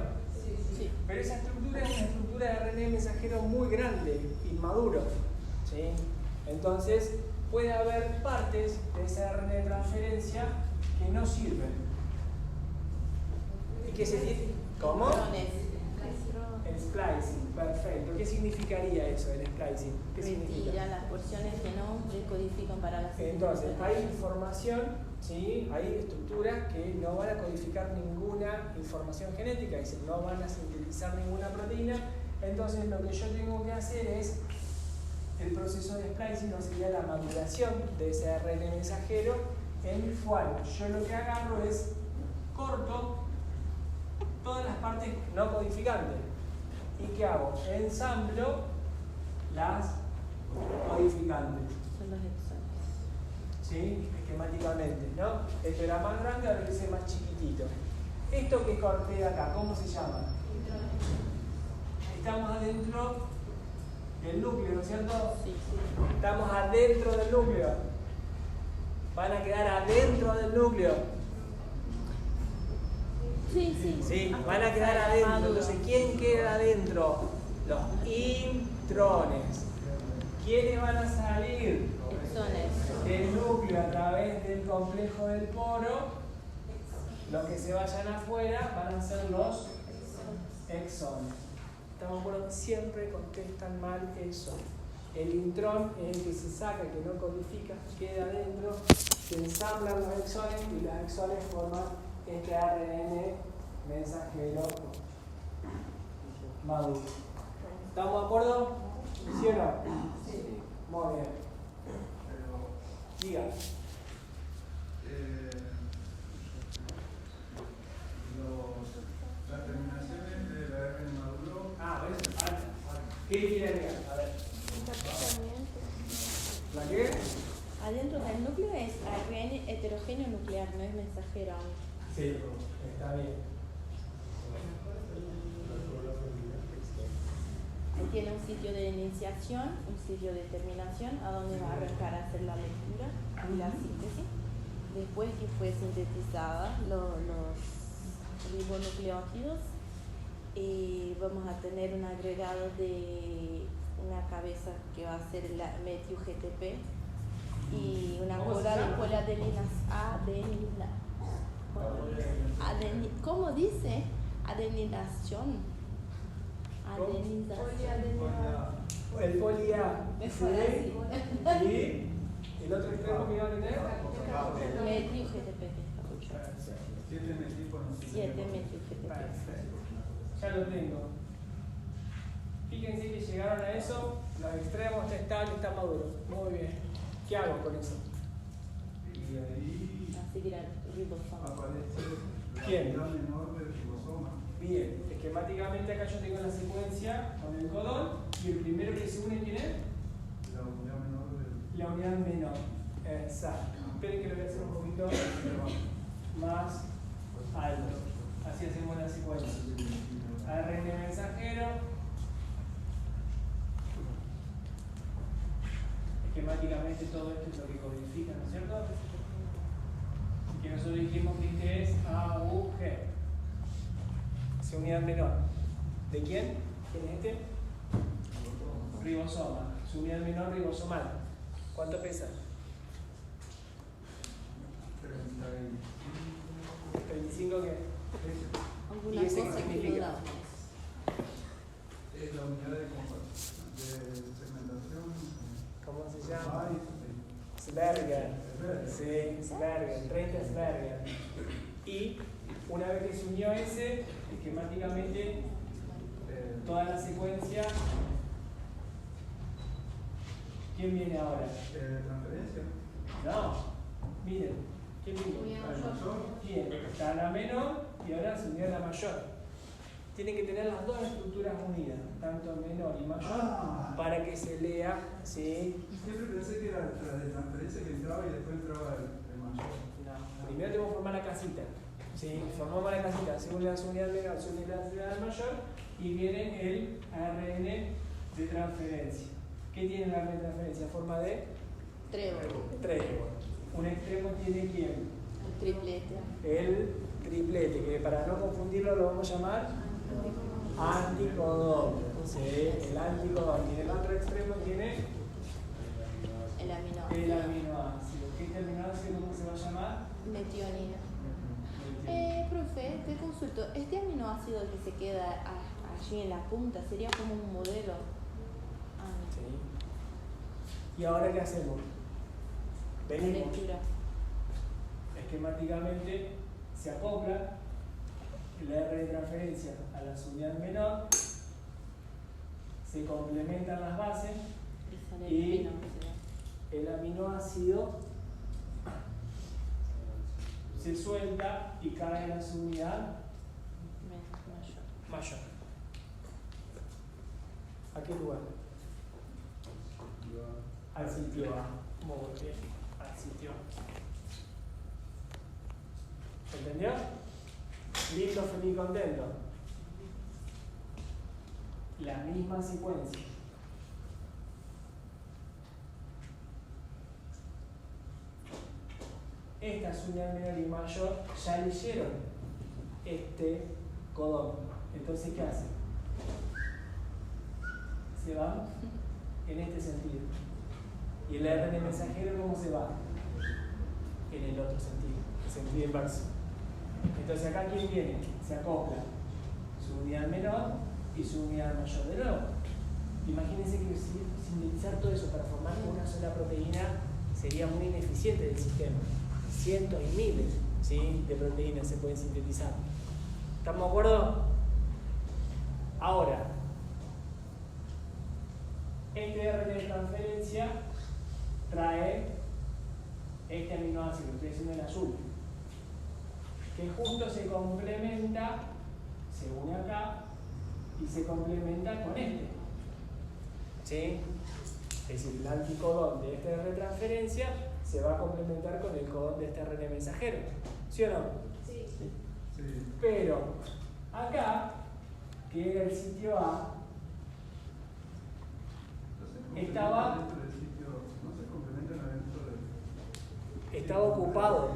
Sí. Pero esa estructura es una estructura de ARN mensajero muy grande, inmaduro, ¿sí? Entonces, puede haber partes de ese ARN de transferencia que no sirven. ¿Y que se tiene? ¿Cómo? Electrones. El Splicing, perfecto. ¿Qué significaría eso, el splicing? ¿Qué significa? Retira las porciones que no decodifican para la siguiente. Entonces, hay información, ¿sí? Hay estructuras que no van a codificar ninguna información genética, es decir, no van a sintetizar ninguna proteína. Entonces, lo que yo tengo que hacer es el proceso de splicing, no sería la maduración de ese ARN mensajero, en el cual yo lo que agarro es corto todas las partes no codificantes. ¿Y qué hago? Ensamblo las codificantes. Son los exones. ¿Sí? Esquemáticamente, ¿no? Esto era más grande, ahora es más chiquitito. Esto que corté acá, ¿cómo se llama? Estamos adentro del núcleo, ¿no es cierto? Sí. Estamos adentro del núcleo. Van a quedar adentro del núcleo. Sí, van a quedar adentro. Entonces, ¿quién queda adentro? Los intrones. ¿Quiénes van a salir? Exones. Del núcleo a través del complejo del poro. Los que se vayan afuera van a ser los exones. Estamos de acuerdo, siempre contestan mal eso. El intrón es el que se saca, que no codifica, queda adentro, se ensamblan los exones y los exones forman este ARN mensajero maduro. ¿Estamos de acuerdo? ¿Sí o no? Sí. Muy bien. Diga. Las terminaciones del ARN maduro. ¿Ves? ¿Qué quiere agregar? A ver. ¿La qué? Adentro del núcleo es ARN heterogéneo nuclear, no es mensajero aún. Sí, está bien. Tiene un sitio de iniciación, un sitio de terminación, a donde va a arrancar a hacer la lectura y la síntesis. Después que fue sintetizada los ribonucleótidos, vamos a tener un agregado de una cabeza que va a ser la metiu-GTP y una cola de coladeninas ¿cómo dice? Adeninación. El polia. ¿Sí? ¿Y el otro extremo que iba a tener? Metiu-GTP. 7 metiu-GTP. Perfecto. Ya lo tengo. Fíjense que llegaron a eso, los extremos están maduros. Muy bien. ¿Qué hago con eso? Y ahí A seguir al ribosoma. aparece la ¿Quién? unidad menor del ribosoma. Bien, esquemáticamente acá yo tengo la secuencia con el codón y el primero que se une, ¿quién es? La unidad menor del. La unidad menor. Exacto. Esperen que lo voy a hacer un poquito más alto. Así hacemos la secuencia. ARN mensajero. Esquemáticamente todo esto es lo que codifica, ¿no es cierto? Así que nosotros dijimos que este es AUG. Es unidad menor. ¿De quién? ¿Quién es este? Ribosoma. Su unidad menor ribosomal. ¿Cuánto pesa? 35 qué? Alguna ¿Y ese cosa qué que significa? dudamos. Es la unidad de segmentación. ¿Cómo se llama? Ay, Sberger. Sí, Sberger, 30 Sberger. Y una vez que se unió ese, esquemáticamente toda la secuencia. ¿Quién viene ahora? transferencia. No, miren, ¿quién viene? Al mayor. Bien, está la menor y ahora se unió la mayor. Tienen que tener las dos estructuras unidas, tanto menor y mayor, para que se lea, ¿sí? Siempre pensé que era la de transferencia que entraba y después entraba el mayor. No, primero tenemos que formar la casita. ¿Sí? Formamos la casita, según la unidad menor, según la unidad mayor, y viene el ARN de transferencia. ¿Qué tiene el ARN de transferencia? Forma de trébol. Un extremo tiene quién? El triplete. El triplete, que para no confundirlo lo vamos a llamar anticodón. ¿Sí? El anticodón. Y en el otro extremo tiene El aminoácido. el aminoácido. ¿Qué aminoácido cómo se va a llamar? Metionina. Profe, te consulto. ¿Este aminoácido que se queda allí en la punta, sería como un modelo. Ah, no. ¿Sí? ¿Y ahora qué hacemos? Venimos. Lectura. Esquemáticamente se acopla la R de transferencia a la subunidad menor, se complementan las bases Y sale y el aminoácido. el aminoácido se suelta y cae en la subunidad Mayor. mayor. ¿A qué lugar? Al sitio A. Muy bien, al sitio A. ¿Entendió? Listo, feliz, contento. La misma secuencia. Esta subunidad menor y mayor ya leyeron este codón. Entonces, ¿qué hacen? Se van en este sentido. ¿Y el ARN mensajero cómo se va? En el otro sentido, el sentido inverso. Entonces, acá ¿quién viene? Se acopla su unidad menor y su unidad mayor. De nuevo, imagínense que sintetizar todo eso para formar una sola proteína sería muy ineficiente del sistema. Cientos y miles, ¿sí?, de proteínas se pueden sintetizar. ¿Estamos de acuerdo? Ahora, este RNA de transferencia trae este aminoácido, estoy haciendo el azul, que justo se complementa, se une acá y se complementa con este. ¿Sí? Es decir, el anticodón de este RNA de transferencia se va a complementar con el codón de este RNA mensajero. ¿Sí o no? Sí. Sí. Pero acá, que era el sitio A, estaba ocupado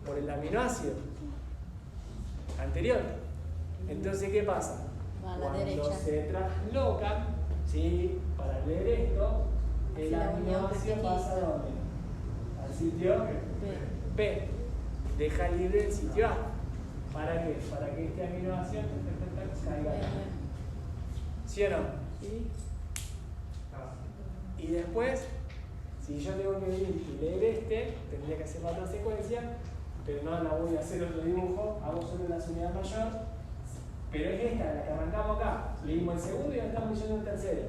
por el aminoácido anterior. Entonces, ¿qué pasa? Va a la Cuando derecha. se traslocan, ¿sí?, para leer esto, el Hacia la unión aminoácido pasa ¿a dónde? Al sitio B. P. Deja libre el sitio A. ¿Para qué? Para que este aminoácido caiga acá. ¿Sí o no? Sí. Y después, si yo tengo que venir y leer este, tendría que hacer la otra secuencia, pero no la voy a hacer otro dibujo, hago solo la unidad mayor, pero es esta, la que arrancamos acá. Leímos el segundo y ahora estamos leyendo el tercero.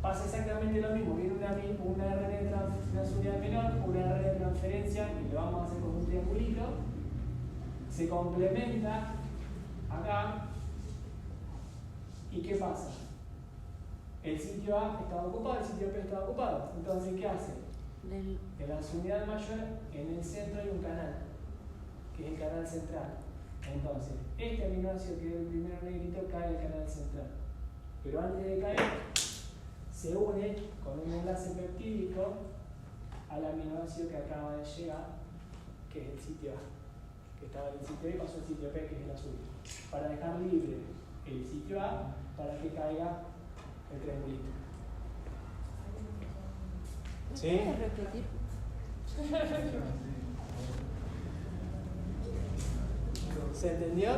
Pasa exactamente lo mismo, viene una RNA de una unidad menor, una RNA de transferencia, y lo vamos a hacer con un triangulito, se complementa acá, ¿y qué pasa? El sitio A estaba ocupado, el sitio P estaba ocupado. Entonces, ¿qué hace? En la unidad mayor, en el centro hay un canal, que es el canal central. Entonces, este aminoácido que es el primero negrito cae en el canal central. Pero antes de caer, se une con un enlace peptídico al aminoácido que acaba de llegar, que es el sitio A. Que estaba en el sitio B, pasó al sitio P, que es el azul. Para dejar libre el sitio A, para que caiga el triangulito. ¿Sí? ¿Puedes repetir? ¿Se entendió?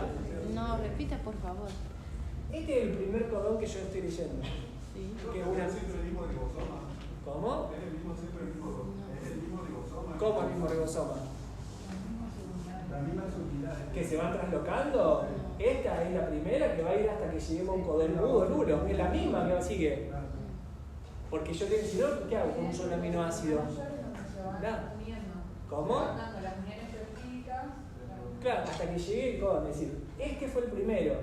No, repita por favor. Este es el primer codón que yo estoy leyendo. Sí. Que es una... siempre el mismo ribosoma. ¿Cómo? Es el mismo, siempre el mismo. Es el mismo ribosoma. ¿Cómo el mismo ribosoma? Las mismas unidades. ¿Que se van traslocando? Esta es la primera que va a ir hasta que lleguemos a un codón mudo nulo. Es la misma que sigue. Porque yo tengo, si no, ¿qué hago con un solo aminoácido? Nada. ¿Cómo? Las uniones peptídicas. Claro, hasta que llegue el codón. Es decir, este fue el primero.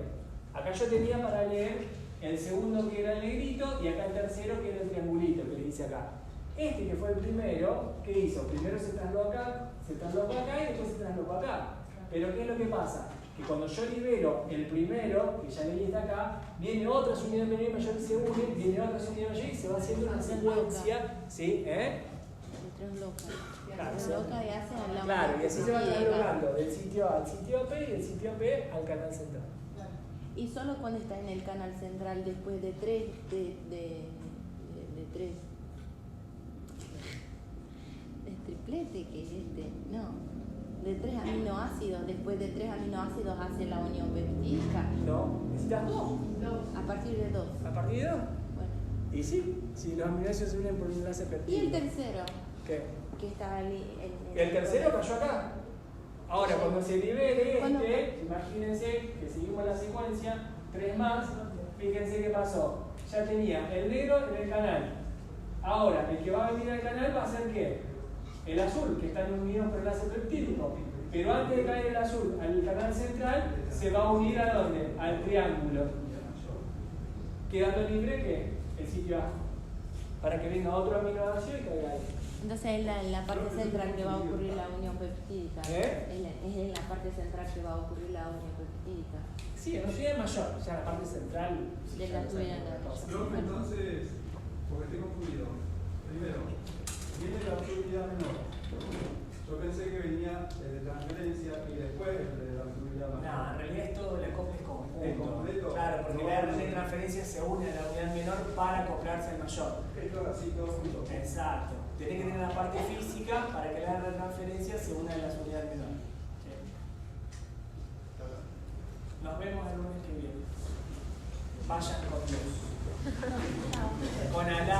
Acá yo tenía para leer el segundo, que era el negrito, y acá el tercero, que era el triangulito, que le dice acá. Este que fue el primero, ¿qué hizo? Primero se traslocó acá y después se traslocó acá. Pero ¿qué es lo que pasa? Que cuando yo libero el primero, que ya leí está acá, viene otra unidad menor y mayor que se une, viene otra unidad mayor y se va haciendo una secuencia, ¿sí? Se trasloca. Claro, Se trasloca y hace a la claro, y así se va llega. traslocando del sitio A al sitio P y del sitio P al canal central. Y solo cuando está en el canal central después de tres es triplete que es este, no, de 3 aminoácidos, después de 3 aminoácidos hace la unión peptídica. No, necesitas 2. A partir de 2. ¿A partir de 2? Bueno. Y sí, si los aminoácidos se unen por un enlace ¿Y peptídico. el tercero? ¿Qué? Que está ahí El tercero cayó acá. Ahora, cuando se libere ¿Cuándo? imagínense que seguimos la secuencia, 3 más, fíjense qué pasó. Ya tenía el negro en el canal. Ahora, el que va a venir al canal va a ser ¿qué? El azul, que están unidos por el enlace peptídico. Pero antes de caer el azul al canal central, se va a unir ¿a dónde? Al triángulo. Quedando libre ¿qué? El sitio A. Para que venga otro aminoácido y caiga ahí. Entonces es en la parte central que va a ocurrir la unión peptídica. ¿Eh? Es en la parte central que va a ocurrir la unión peptídica. Sí, en la unidad mayor, o sea, la parte central. De la tuya, Profe, entonces, porque estoy confundido. Primero, viene la subunidad menor. Yo pensé que venía el de transferencia y después el de la subunidad No, mayor. en realidad es todo el acople es completo. ¿Es completo? Claro, porque No, la red de no. transferencia se une a la unidad menor para acoplarse al mayor. Esto es así todo junto. Exacto. Tenés que tener la parte física para que la red de transferencia se una a las unidades menores. Sí. Nos vemos el lunes que viene. Vayan con Dios. Con Alá.